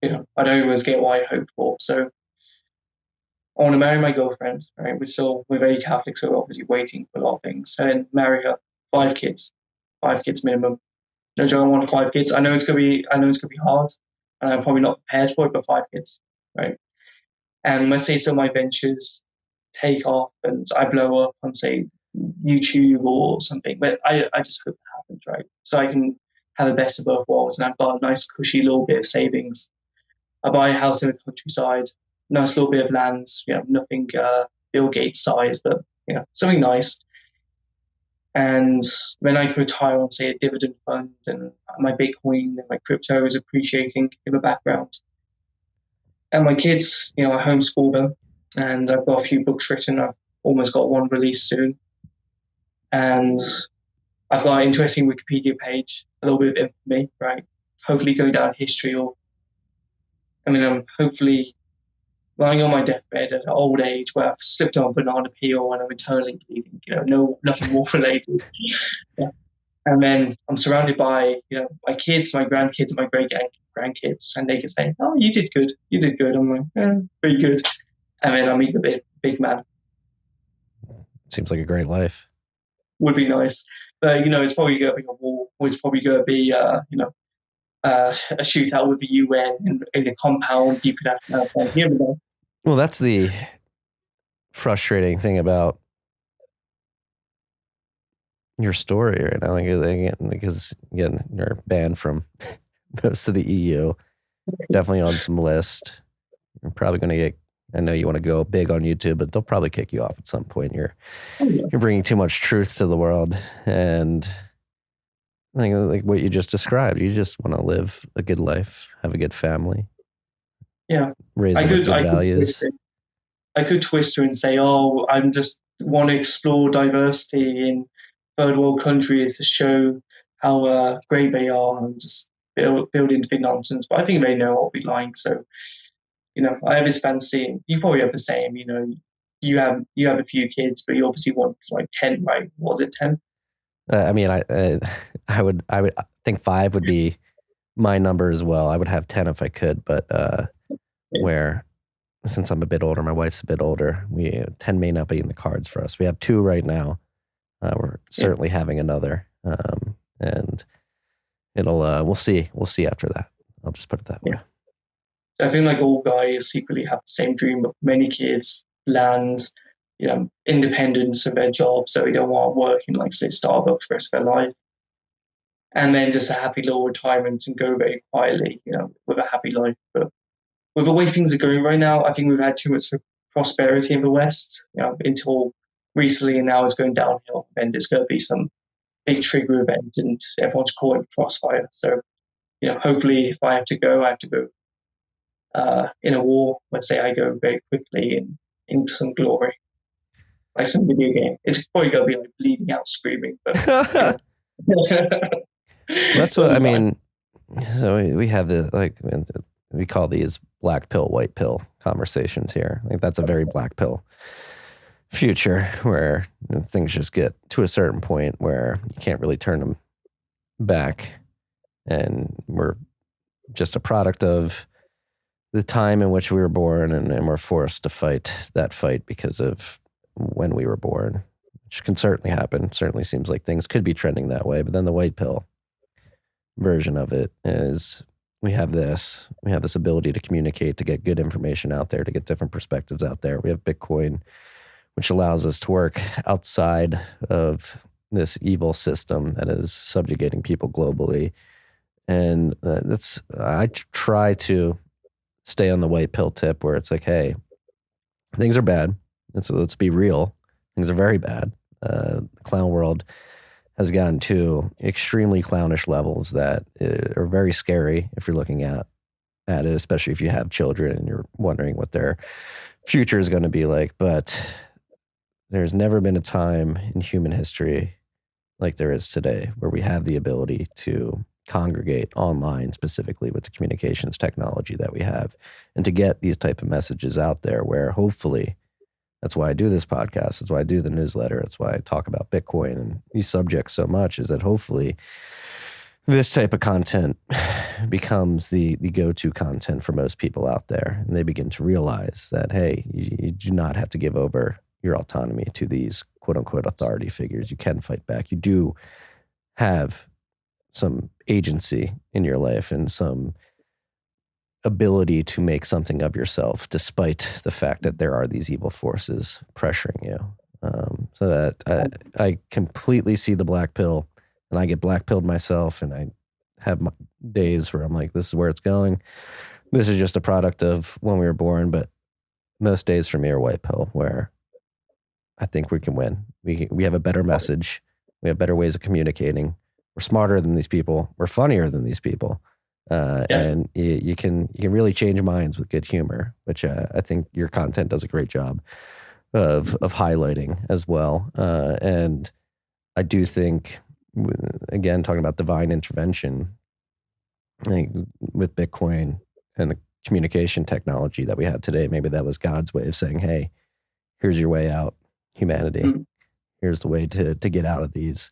I don't always get what I hope for. So I want to marry my girlfriend, right? We're very Catholic, so we're obviously waiting for a lot of things, and marry her. 5 kids minimum. No joke, I want 5 kids. I know it's gonna be hard, and I'm probably not prepared for it, but 5 kids, right? And let's say some of my ventures take off and I blow up on, say, YouTube or something, but I just hope it happens, right? So I can have the best of both worlds, and I've got a nice cushy little bit of savings. I buy a house in the countryside, nice little bit of land, nothing Bill Gates size, but something nice. And when I retire on, say, a dividend fund, and my Bitcoin and my crypto is appreciating in the background. And my kids, I homeschool them, and I've got a few books written. I've almost got one released soon. And I've got an interesting Wikipedia page, a little bit of infamy, right? Hopefully go down history, I'm hopefully lying on my deathbed at an old age where I've slipped on a banana peel and I'm eternally bleeding, nothing more related. Yeah. And then I'm surrounded by, my kids, my grandkids, and my great-grandkids, and they can say, oh, you did good. I'm like, pretty good. And then I meet the big man. Seems like a great life. Would be nice. But, it's probably going to be a war, or it's probably going to be, a shootout with the UN in a compound deep in Afghanistan. Well, that's the frustrating thing about your story right now. Because again, you're banned from most of the EU. Definitely on some list. You're probably going to get. I know you want to go big on YouTube, but they'll probably kick you off at some point. You're bringing too much truth to the world, and like what you just described. You just want to live a good life, have a good family. Yeah, raise good values. I could twist her and say, "Oh, I just want to explore diversity in third world countries to show how great they are, and just build into big nonsense." But I think they know what we like, so I have this fantasy, and you probably have the same. You have a few kids, but you obviously want like 10, right? Was it 10? I mean, I would think 5 would be my number as well. I would have 10 if I could, but where since I'm a bit older, my wife's a bit older, 10 may not be in the cards for us. We have 2 right now. We're certainly having another, and it'll we'll see after that. I'll just put it that way. So I think like all guys secretly have the same dream of many kids, land, independence of their job, so they don't want to work in like say Starbucks for the rest of their life, and then just a happy little retirement and go very quietly, with a happy life. But with the way things are going right now, I think we've had too much prosperity in the West, until recently, and now it's going downhill. And there's going to be some big trigger event, and everyone's caught in crossfire. So, hopefully, if I have to go, in a war. Let's say I go very quickly and into some glory, like some video game. It's probably going to be like bleeding out, screaming. But that's what I mean. So we have we call these black pill, white pill conversations here. Like that's a very black pill future where things just get to a certain point where you can't really turn them back, and we're just a product of the time in which we were born, and we're forced to fight that fight because of when we were born, which can certainly happen. Certainly seems like things could be trending that way. But then the white pill version of it is we have this ability to communicate, to get good information out there, to get different perspectives out there. We have Bitcoin, which allows us to work outside of this evil system that is subjugating people globally. And I try to stay on the white pill tip where it's like, hey, things are bad. And so let's be real. Things are very bad. The clown world has gotten to extremely clownish levels that are very scary if you're looking at it, especially if you have children and you're wondering what their future is going to be like. But there's never been a time in human history like there is today where we have the ability to congregate online, specifically with the communications technology that we have, and to get these type of messages out there where hopefully, that's why I do this podcast, that's why I do the newsletter, that's why I talk about Bitcoin and these subjects so much, is that hopefully this type of content becomes the go-to content for most people out there, and they begin to realize that, hey, you do not have to give over your autonomy to these quote-unquote authority figures. You can fight back. You do have some agency in your life and some ability to make something of yourself, despite the fact that there are these evil forces pressuring you. So that I completely see the black pill, and I get black pilled myself, and I have my days where I'm like, this is where it's going. This is just a product of when we were born, but most days for me are white pill, where I think we can win. We have a better message. We have better ways of communicating. We're smarter than these people. We're funnier than these people. And you can really change minds with good humor, which I think your content does a great job of highlighting as well. And I do think, again, talking about divine intervention, I think with Bitcoin and the communication technology that we have today, maybe that was God's way of saying, hey, here's your way out, humanity. Mm-hmm. Here's the way to get out of these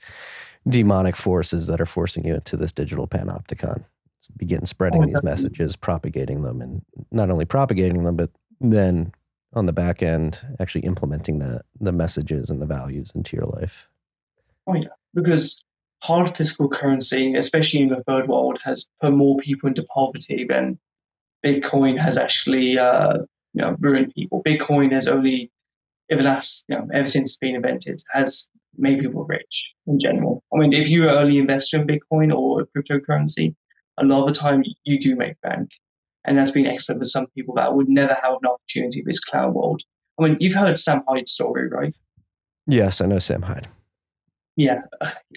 demonic forces that are forcing you into this digital panopticon. Begin spreading these messages, propagating them, and not only propagating them, but then on the back end actually implementing the messages and the values into your life. Oh yeah, because hard physical currency, especially in the third world, has put more people into poverty than Bitcoin has actually ruined people. Bitcoin has only, ever since it's been invented, has made people rich in general. I mean, if you're an early investor in Bitcoin or cryptocurrency, a lot of the time you do make bank. And that's been excellent for some people that would never have an opportunity in this cloud world. I mean, you've heard Sam Hyde's story, right? Yes, I know Sam Hyde. Yeah,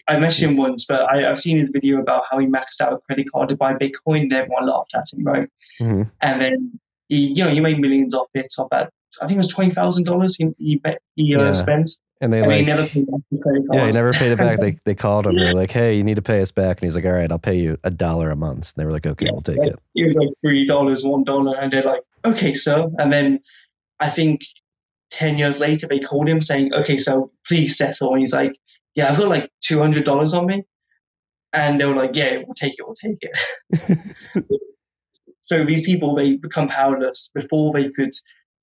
I mentioned him once, but I've seen his video about how he maxed out a credit card to buy Bitcoin, and everyone laughed at him, right? Mm-hmm. And then he made millions off it. Off that, I think it was $20,000 he spent. And he never paid back the credit cards. Yeah, he never paid it back. They called him. They're like, "Hey, you need to pay us back." And he's like, "All right, I'll pay you $1 a month." And they were like, "Okay, we'll take it." It was like $3, $1, and they're like, "Okay, sir." And then I think 10 years later, they called him saying, "Okay, so please settle." And he's like, "Yeah, I've got like $200 on me." And they were like, "Yeah, we'll take it. So these people, they become powerless before they could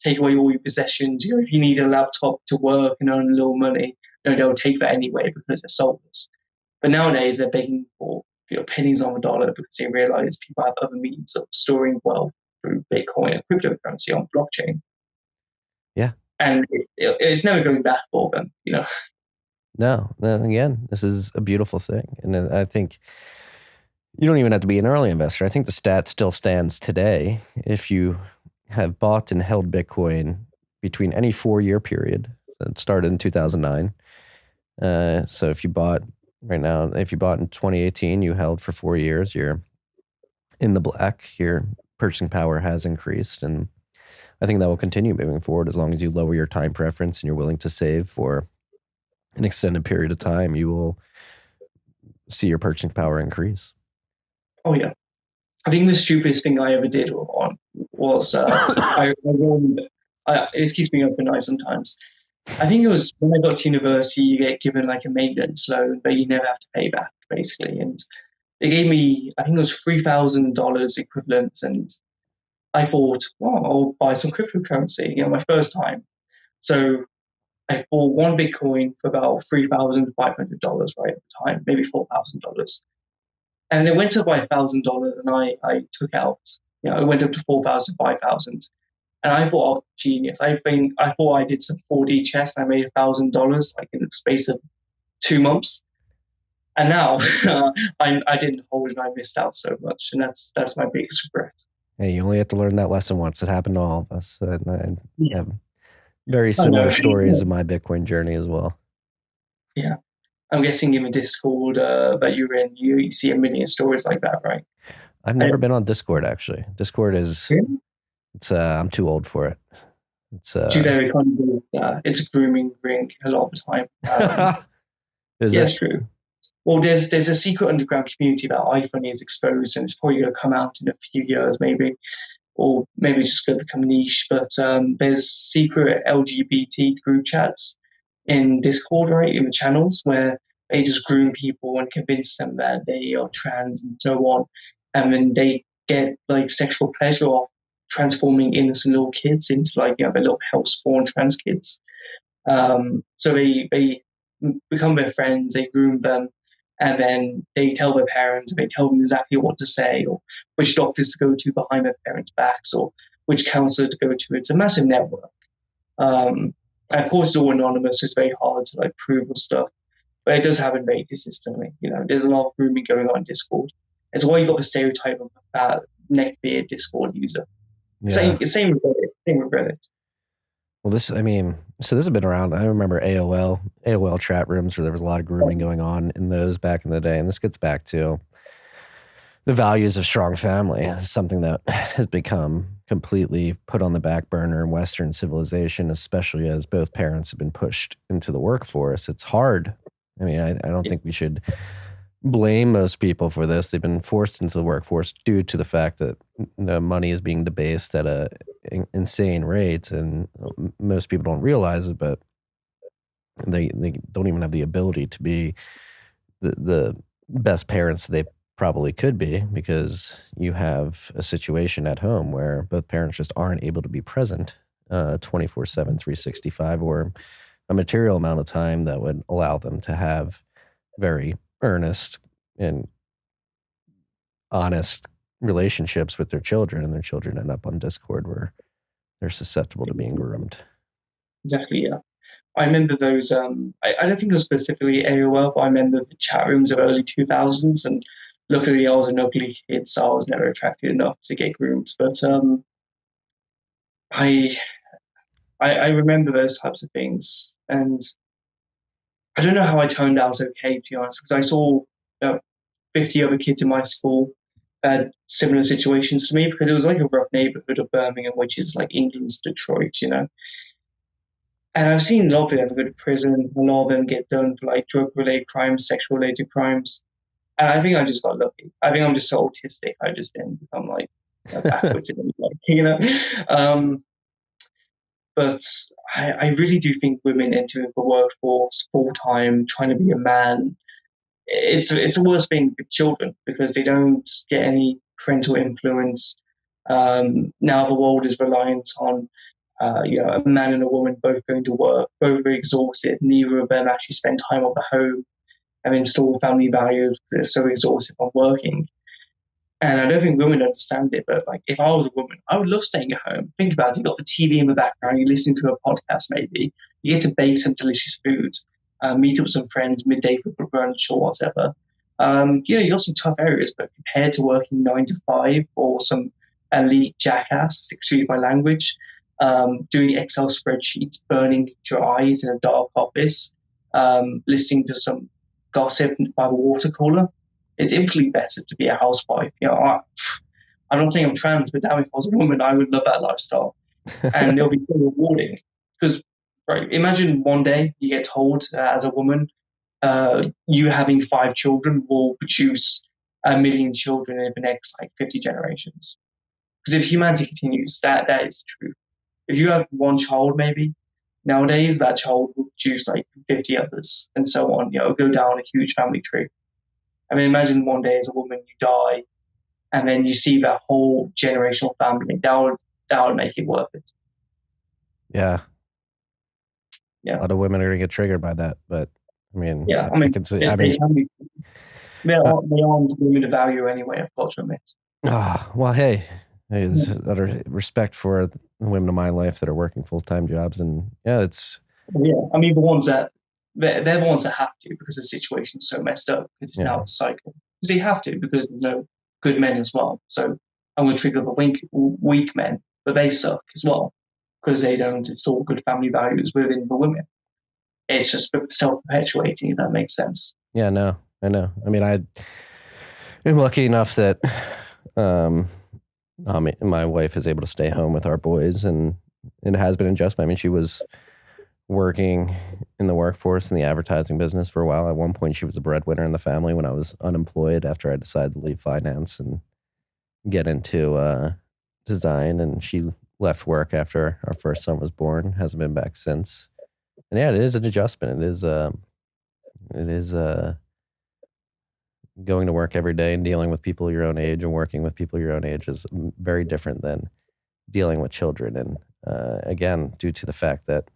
take away all your possessions. If you need a laptop to work and earn a little money, they'll take that anyway because they're soulless. But nowadays, they're begging for pennies on the dollar because they realize people have other means of storing wealth through Bitcoin and cryptocurrency on blockchain. Yeah. And it's never going back for them, No, again, this is a beautiful thing. And I think you don't even have to be an early investor. I think the stat still stands today. If you have bought and held Bitcoin between any 4-year period that started in 2009. So if you bought right now, if you bought in 2018, you held for 4 years, you're in the black. Your purchasing power has increased. And I think that will continue moving forward as long as you lower your time preference and you're willing to save for an extended period of time, you will see your purchasing power increase. Oh, yeah. I think the stupidest thing I ever did was it keeps me up at night sometimes. I think it was when I got to university, you get given like a maintenance loan, but you never have to pay back, basically. And they gave me, I think it was $3,000 equivalent. And I thought, well, I'll buy some cryptocurrency, my first time. So I bought one Bitcoin for about $3,500, right, at the time, maybe $4,000. And it went up by $1,000, and I took out, it went up to 4,000, 5,000. And I thought I was a genius. I thought I did some 4D chess and I made $1,000 like in the space of 2 months. And now I didn't hold and I missed out so much. And that's my biggest regret. Hey, you only have to learn that lesson once. It happened to all of us. And I have very similar stories in my Bitcoin journey as well. Yeah. I'm guessing in the Discord that you're in, you see a million stories like that, right? I've never been on Discord, actually. Discord is, I'm too old for it. It's a grooming ring a lot of the time. It's true. Well, there's a secret underground community that iPhone is exposed, and it's probably going to come out in a few years, maybe, or maybe it's just going to become niche. But there's secret LGBT group chats in Discord, right, in the channels where they just groom people and convince them that they are trans and so on, and then they get like sexual pleasure off transforming innocent little kids into like the little hell-spawn trans kids. So they become their friends, they groom them, and then they tell their parents, they tell them exactly what to say, or which doctors to go to behind their parents' backs, or which counselor to go to. It's a massive network. And of course, it's all anonymous, so it's very hard to like prove or stuff. But it does happen very consistently. There's a lot of grooming going on in Discord. It's why you got the stereotype of that neckbeard Discord user. Yeah. Same with Reddit. Well, this has been around. I remember AOL chat rooms where there was a lot of grooming going on in those back in the day. And this gets back to the values of strong family, something that has become completely put on the back burner in Western civilization, especially as both parents have been pushed into the workforce. It's hard. I don't think we should blame most people for this. They've been forced into the workforce due to the fact that the money is being debased at insane rates, and most people don't realize it, but they don't even have the ability to be the best parents they probably could be, because you have a situation at home where both parents just aren't able to be present 24/7, 365, or a material amount of time that would allow them to have very earnest and honest relationships with their children, and their children end up on Discord where they're susceptible to being groomed. Exactly, yeah. I remember those, I don't think it was specifically AOL, but I remember the chat rooms of early 2000s, and luckily I was an ugly kid, so I was never attracted enough to get groomed. But I remember those types of things, and I don't know how I turned out okay, to be honest, because I saw 50 other kids in my school had similar situations to me, because it was like a rough neighborhood of Birmingham, which is like England's Detroit, you know. And I've seen a lot of them go to prison, a lot of them get done for like drug-related crimes, sexual-related crimes. And I think I just got lucky. I think I'm just so autistic, I just didn't become like backwards in it, like, you know. But I really do think women entering the workforce full-time, trying to be a man, it's a worse thing for children, because they don't get any parental influence. Now the world is reliant on a man and a woman both going to work, both very exhausted. Neither of them actually spend time on the home and install family values because they're so exhausted from working. And I don't think women understand it, but like if I was a woman, I would love staying at home. Think about it, you've got the TV in the background, you're listening to a podcast maybe, you get to bake some delicious foods, meet up with some friends midday for brunch or whatever. You got some tough areas, but compared to working 9 to 5 or some elite jackass, excuse my language, doing Excel spreadsheets, burning your eyes in a dark office, listening to some gossip by the water cooler, it's infinitely better to be a housewife. I'm not saying I'm trans, but damn, if I was a woman, I would love that lifestyle. And it'll be so rewarding. Because, right, imagine one day you get told as a woman, you having 5 children will produce 1 million children in the next 50 generations. Because if humanity continues, that is true. If you have 1 child, maybe nowadays that child will produce 50 others, and so on. It'll go down a huge family tree. I mean, imagine one day as a woman you die, and then you see that whole generational family. That would make it worth it. Yeah. A lot of women are going to get triggered by that, but I mean, I can see. They aren't women to value anyway, I've got to admit. Well, hey, there's utter respect for the women in my life that are working full-time jobs, and it's. Yeah, I mean, the ones that they're the ones that have to, because the situation's so messed up. It's now a cycle. Because they have to, because there's no good men as well. So I'm going to trigger the weak men, but they suck as well, because they don't install good family values within the women. It's just self-perpetuating, if that makes sense. Yeah, no, I know. I mean, I am lucky enough that my wife is able to stay home with our boys, and it has been an adjustment. I mean, she was working in the workforce in the advertising business for a while. At one point, she was the breadwinner in the family when I was unemployed, after I decided to leave finance and get into design. And she left work after our first son was born, hasn't been back since. And yeah, it is an adjustment. It is going to work every day and dealing with people your own age and working with people your own age is very different than dealing with children. And again, due to the fact that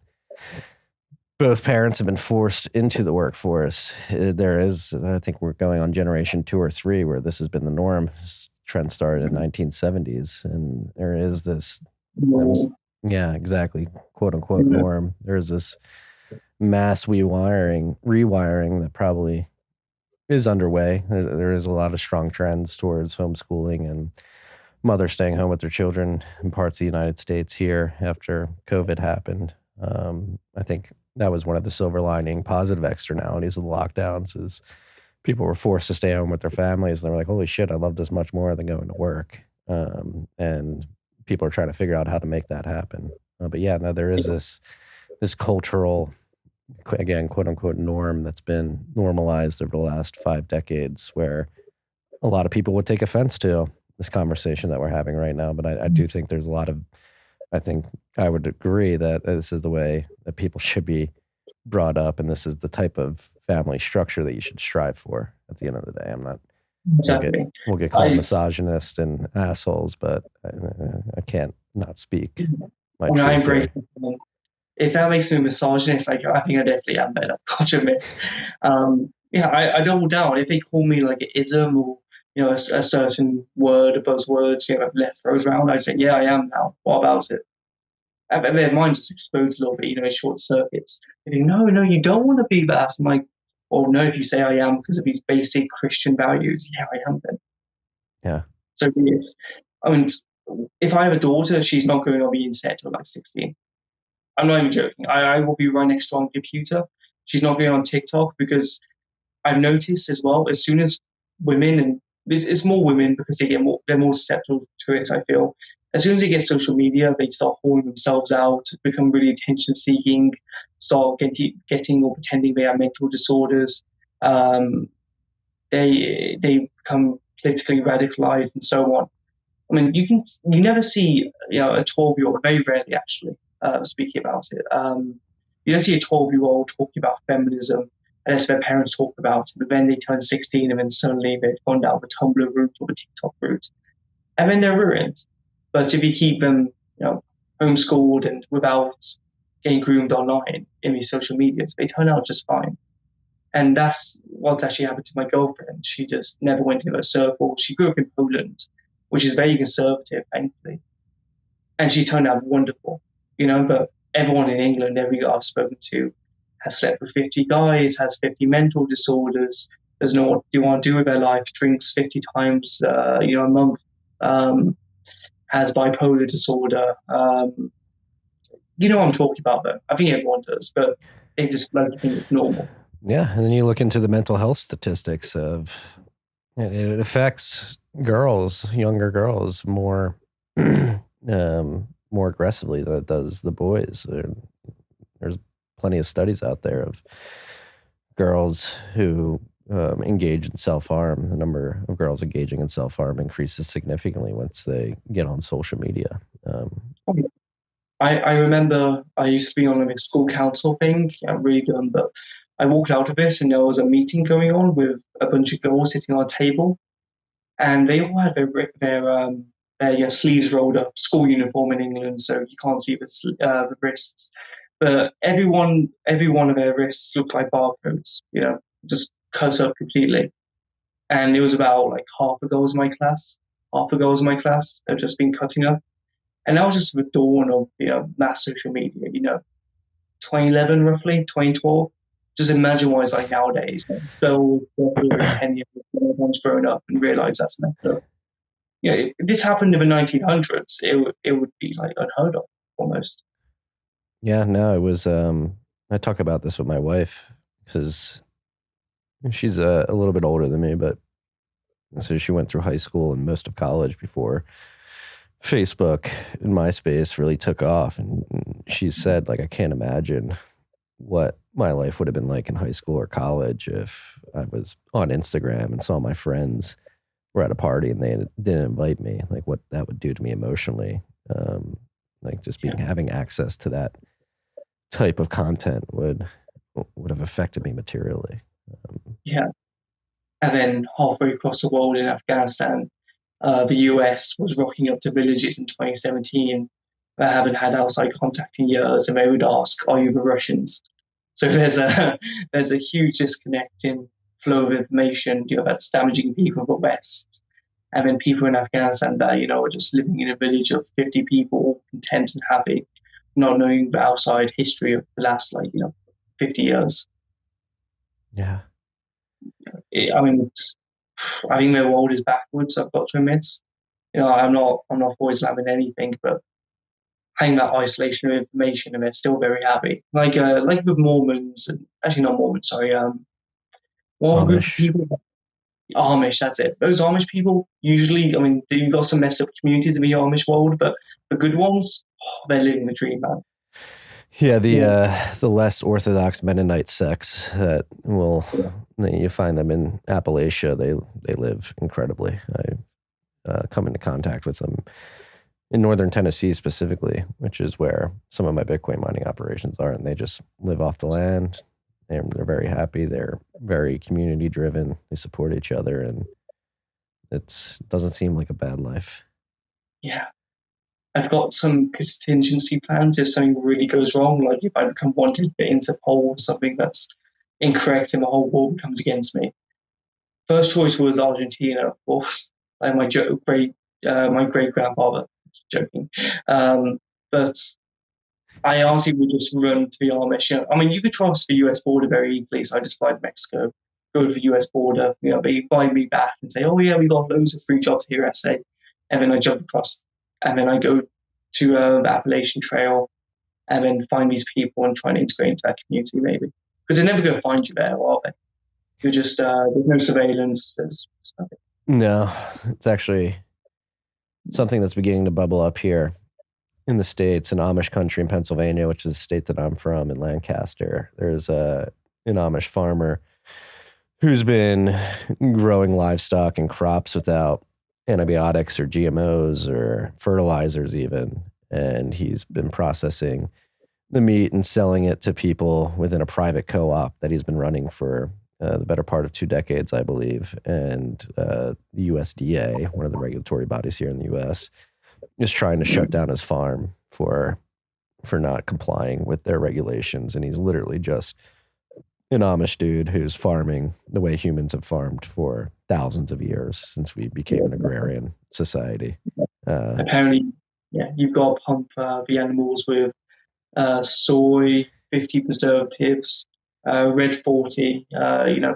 both parents have been forced into the workforce, there is, I think we're going on generation 2 or 3 where this has been the norm. This trend started in the 1970s, and there is this, yeah, exactly, quote unquote norm. There's this mass rewiring that probably is underway. There is a lot of strong trends towards homeschooling and mothers staying home with their children in parts of the United States here after COVID happened. I think that was one of the silver lining positive externalities of the lockdowns, is people were forced to stay home with their families. And they were like, holy shit, I love this much more than going to work. And people are trying to figure out how to make that happen. But yeah, no, there is this cultural, again, quote unquote norm that's been normalized over the last 5 decades, where a lot of people would take offense to this conversation that we're having right now. But I do think there's a lot of, I think I would agree that this is the way that people should be brought up, and this is the type of family structure that you should strive for. At the end of the day, I'm not. Exactly. We'll get called misogynist and assholes, but I can't not speak. my I truth embrace here. it. If that makes me a misogynist, like I think I definitely am better. Got to admit. Yeah, I double down. If they call me like an ism or a certain word, a buzzword, left throws around, I say, yeah, I am now. What about it? And their mind just explodes a little bit, in short circuits. They think, no, you don't want to be that. I'm like, well, no, if you say I am because of these basic Christian values, yeah, I am then. Yeah. So be it. I mean, if I have a daughter, she's not going on the internet till like 16. I'm not even joking. I will be right next to her on the computer. She's not going on TikTok because I've noticed as well, as soon as women, and it's more women because they're more susceptible to it, I feel. As soon as they get social media, they start holding themselves out, become really attention seeking, start getting or pretending they have mental disorders. They become politically radicalized and so on. I mean, you never see a 12-year-old, very rarely actually, speaking about it. You don't see a 12-year-old talking about feminism unless their parents talk about it. But then they turn 16 and then suddenly they've gone down the Tumblr route or the TikTok route, and then they're ruined. But if you keep them, homeschooled and without getting groomed online in these social medias, they turn out just fine. And that's what's actually happened to my girlfriend. She just never went into a circle. She grew up in Poland, which is very conservative, thankfully. And she turned out wonderful, but everyone in England, every guy I've spoken to, has slept with 50 guys, has 50 mental disorders, doesn't know what they want to do with their life, drinks 50 times, a month, has bipolar disorder. You know what I'm talking about, though. I think everyone does, but they just like to think it's normal. Yeah, and then you look into the mental health statistics of it affects girls, younger girls, more more aggressively than it does the boys. There's plenty of studies out there of girls who engage in self-harm. The number of girls engaging in self-harm increases significantly once they get on social media. I remember I used to be on a school council thing, really dumb, but I walked out of this and there was a meeting going on with a bunch of girls sitting on a table, and they all had their sleeves rolled up, school uniform in England, so you can't see the wrists. But every one of their wrists looked like barcodes, just cut up completely. And it was about like half the girls in my class have just been cutting up. And that was just the dawn of mass social media, 2011 roughly, 2012. Just imagine what it's like nowadays. So over 10 years, everyone's grown up and realised that's messed up. If this happened in the 1900s, it would be like unheard of almost. Yeah, no, it was. I talk about this with my wife because she's a little bit older than me, but so she went through high school and most of college before Facebook and MySpace really took off. And she said, like, I can't imagine what my life would have been like in high school or college if I was on Instagram and saw my friends were at a party and they didn't invite me, like what that would do to me emotionally. Like just having access to that type of content would have affected me materially. Yeah. And then halfway across the world in Afghanistan, the US was rocking up to villages in 2017 that haven't had outside contact in years, and they would ask, "Are you the Russians?" So there's a huge disconnect in flow of information, that's damaging people in the West, and then people in Afghanistan that are just living in a village of 50 people, content and happy, not knowing the outside history of the last 50 years. Yeah. I think their world is backwards. I've got to admit. I'm not for Islam in anything, but having that isolation of information, and they're still very happy. Like with Mormons, and actually not Mormons. Sorry, one group of people. Amish, that's it. Those Amish people usually, you've got some messed up communities in the Amish world, but the good ones, they're living the dream, man. Yeah, the less orthodox Mennonite sects that you find them in Appalachia. They live incredibly. I come into contact with them in northern Tennessee specifically, which is where some of my Bitcoin mining operations are, and they just live off the land. They're very happy. They're very community driven. They support each other, and it doesn't seem like a bad life. Yeah. I've got some contingency plans if something really goes wrong, like if I become wanted for Interpol or something that's incorrect and the whole world comes against me. First choice was Argentina, of course, like my great grandfather. Joking, but I honestly would just run to the Amish. I mean, you could cross the U.S. border very easily, so I just fly to Mexico, go to the U.S. border, they invite me back and say, "Oh yeah, we got loads of free jobs here, SA," and then I jump across, and then I go to the Appalachian Trail, and then find these people and try and integrate into that community, maybe, because they're never going to find you there, are they? You're just there's no surveillance, there's nothing. No, it's actually something that's beginning to bubble up here in the States, in Amish country in Pennsylvania, which is the state that I'm from, in Lancaster. There's an Amish farmer who's been growing livestock and crops without antibiotics or GMOs or fertilizers even. And he's been processing the meat and selling it to people within a private co-op that he's been running for the better part of 2 decades, I believe. And the USDA, one of the regulatory bodies here in the U.S., is trying to shut down his farm for not complying with their regulations. And he's literally just an Amish dude who's farming the way humans have farmed for thousands of years since we became an agrarian society. Apparently, yeah, you've got to pump the animals with soy, 50 preservatives, red 40,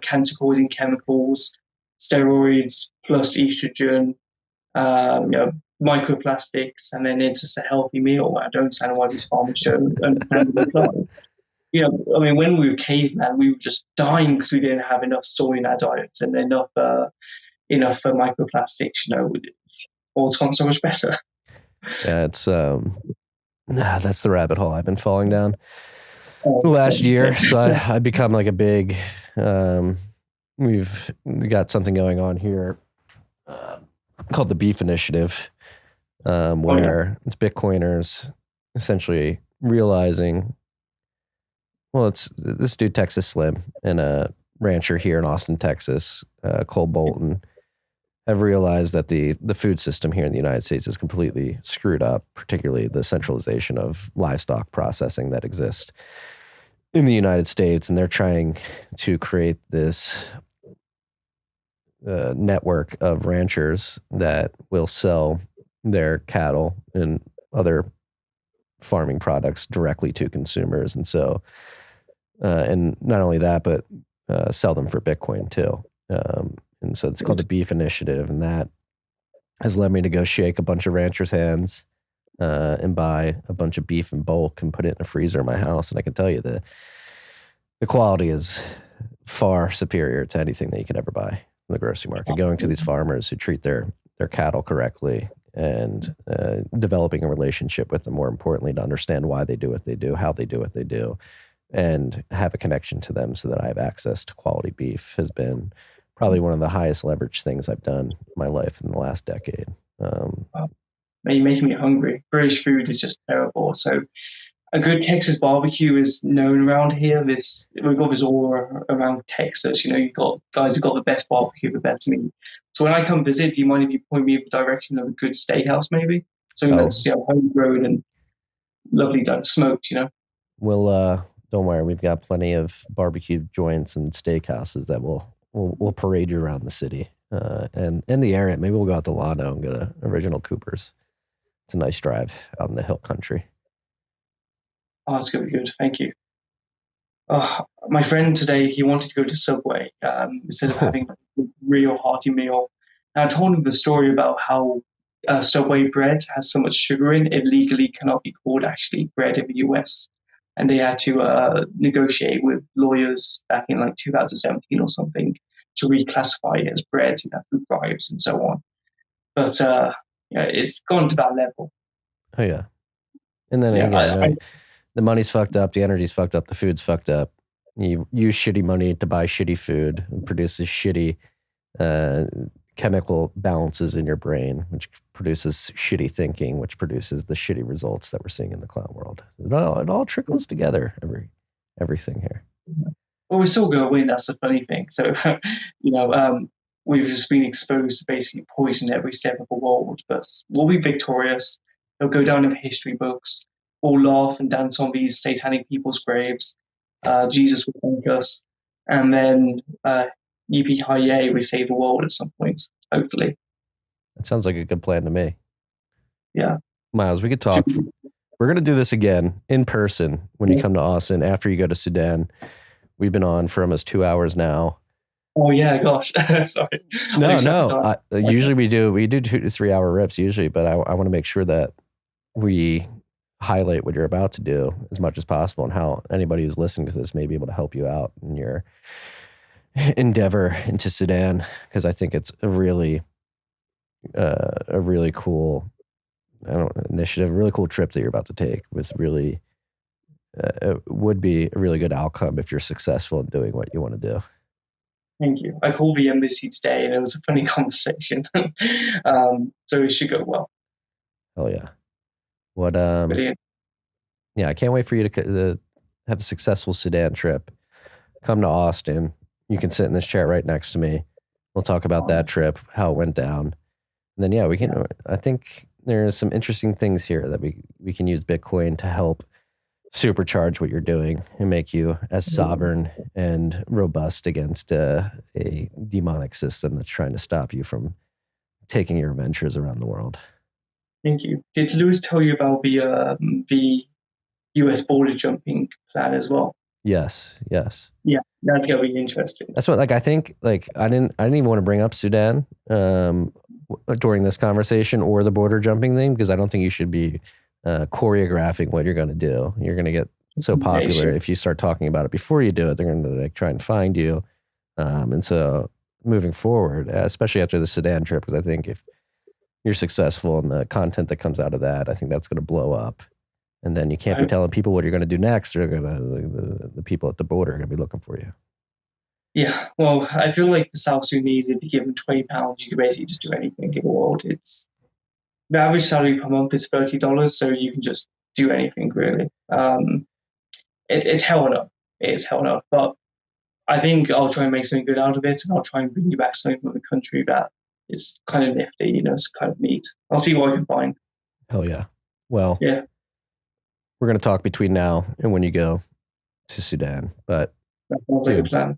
cancer-causing chemicals, steroids plus estrogen, microplastics, and then it's just a healthy meal. I don't understand why these farmers don't understand the reply. When we were cavemen, we were just dying because we didn't have enough soy in our diets and enough microplastics. It's gone so much better. Yeah, it's that's the rabbit hole I've been falling down the last year. So I've become like a big. We've got something going on here called the Beef Initiative, where it's Bitcoiners essentially realizing. Well, it's this dude, Texas Slim, and a rancher here in Austin, Texas, Cole Bolton, have realized that the food system here in the United States is completely screwed up, particularly the centralization of livestock processing that exists in the United States. And they're trying to create this network of ranchers that will sell their cattle and other farming products directly to consumers. And so, and not only that, but sell them for Bitcoin too. And so it's called the Beef Initiative, and that has led me to go shake a bunch of ranchers' hands and buy a bunch of beef in bulk and put it in a freezer in my house. And I can tell you the quality is far superior to anything that you could ever buy in the grocery market. Going to these farmers who treat their cattle correctly and developing a relationship with them, more importantly, to understand why they do what they do, how they do what they do, and have a connection to them so that I have access to quality beef has been probably one of the highest leverage things I've done in my life in the last decade. You're making me hungry. British food is just terrible. So a good Texas barbecue is known around here. We've got this all around Texas. You've got guys who've got the best barbecue, the best meat. So when I come visit, do you mind if you point me in the direction of a good steakhouse, maybe? Something that's homegrown and lovely done, smoked, We'll don't worry, we've got plenty of barbecue joints and steakhouses that we'll parade you around the city and in the area. Maybe we'll go out to Lano and go to Original Cooper's. It's a nice drive out in the hill country. Oh, that's going to be good. Thank you. My friend today, he wanted to go to Subway instead of having a real hearty meal. And I told him the story about how Subway bread has so much sugar in it legally cannot be called actually bread in the US. And they had to negotiate with lawyers back in like 2017 or something to reclassify it as bread, through bribes and so on. But it's gone to that level. Oh yeah, and then again, the money's fucked up, the energy's fucked up, the food's fucked up. You use shitty money to buy shitty food and produces shitty chemical balances in your brain, which produces shitty thinking, which produces the shitty results that we're seeing in the clown world. It all trickles together, everything here. Well, we're still going to win. That's the funny thing. So, we've just been exposed to basically poison every step of the world, but we'll be victorious. It'll go down in the history books. We'll laugh and dance on these satanic people's graves. Jesus will thank us. And then yippee-ki-yay, we save the world at some point, hopefully. That sounds like a good plan to me. Yeah. Miles, we could talk. We're going to do this again in person when you come to Austin after you go to Sudan. We've been on for almost 2 hours now. Oh yeah, gosh. Sorry. No. Usually we do 2 to 3 hour rips usually, but I want to make sure that we highlight what you're about to do as much as possible and how anybody who's listening to this may be able to help you out in your endeavor into Sudan, because I think it's a really cool initiative, a really cool trip that you're about to take with really it would be a really good outcome if you're successful in doing what you want to do. Thank you. I called the embassy today and it was a funny conversation. So it should go well. Oh yeah. What Brilliant. Yeah, I can't wait for you to have a successful Sudan trip. Come to Austin. You can sit in this chair right next to me. We'll talk about that trip, how it went down. And then we can I think there's some interesting things here that we can use Bitcoin to help supercharge what you're doing and make you as sovereign and robust against a demonic system that's trying to stop you from taking your adventures around the world. Thank you. Did Lewis tell you about the US border jumping plan as well? Yes. Yeah, that's gonna be interesting. That's what I think I didn't even want to bring up Sudan during this conversation or the border jumping thing, because I don't think you should be choreographing what you're going to do. You're going to get so popular if you start talking about it before you do it. They're going to try and find you. And so moving forward, especially after the Sudan trip, because I think if you're successful and the content that comes out of that, I think that's going to blow up. And then you can't be telling people what you're going to do next. They're going to the people at the border are going to be looking for you. Yeah, well, I feel like the South Sudanese, if you give them £20, you can basically just do anything in the world. It's the average salary per month is $30, so you can just do anything really. It's hell enough. It's hell enough. But I think I'll try and make something good out of it, and I'll try and bring you back something from the country that is kind of nifty, it's kind of neat. I'll see what I can find. Hell yeah. Well, yeah. We're going to talk between now and when you go to Sudan. But that sounds like a plan.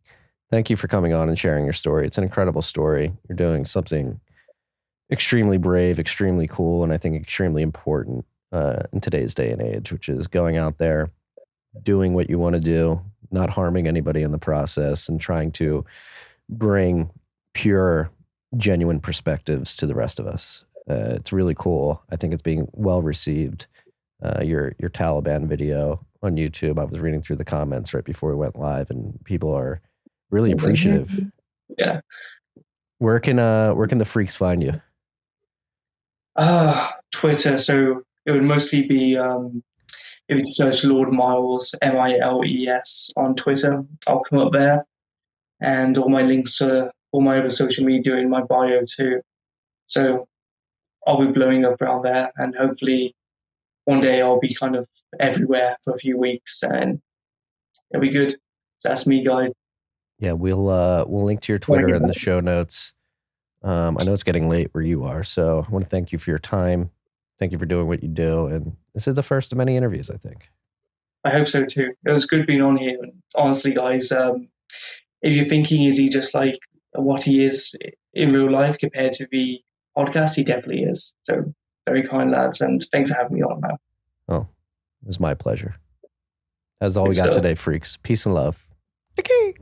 Thank you for coming on and sharing your story. It's an incredible story. You're doing something extremely brave, extremely cool, and I think extremely important in today's day and age, which is going out there, doing what you want to do, not harming anybody in the process, and trying to bring pure, genuine perspectives to the rest of us. It's really cool. I think it's being well received. Your Taliban video on YouTube, I was reading through the comments right before we went live, and people are really appreciative. Yeah. Where can the freaks find you? Twitter. So it would mostly be if you search Lord Miles, Miles on Twitter, I'll come up there, and all my links to all my other social media in my bio too. So I'll be blowing up around there, and hopefully one day I'll be kind of everywhere for a few weeks, and it'll be good. So that's me, guys. Yeah, we'll link to your Twitter in the show notes. I know it's getting late where you are, so I want to thank you for your time. Thank you for doing what you do, and this is the first of many interviews, I think. I hope so too. It was good being on here. And honestly, guys, if you're thinking, is he just like what he is in real life compared to the podcast? He definitely is. So very kind lads, and thanks for having me on, man. Oh, it was my pleasure. That's all we got today, freaks. Peace and love. Okay.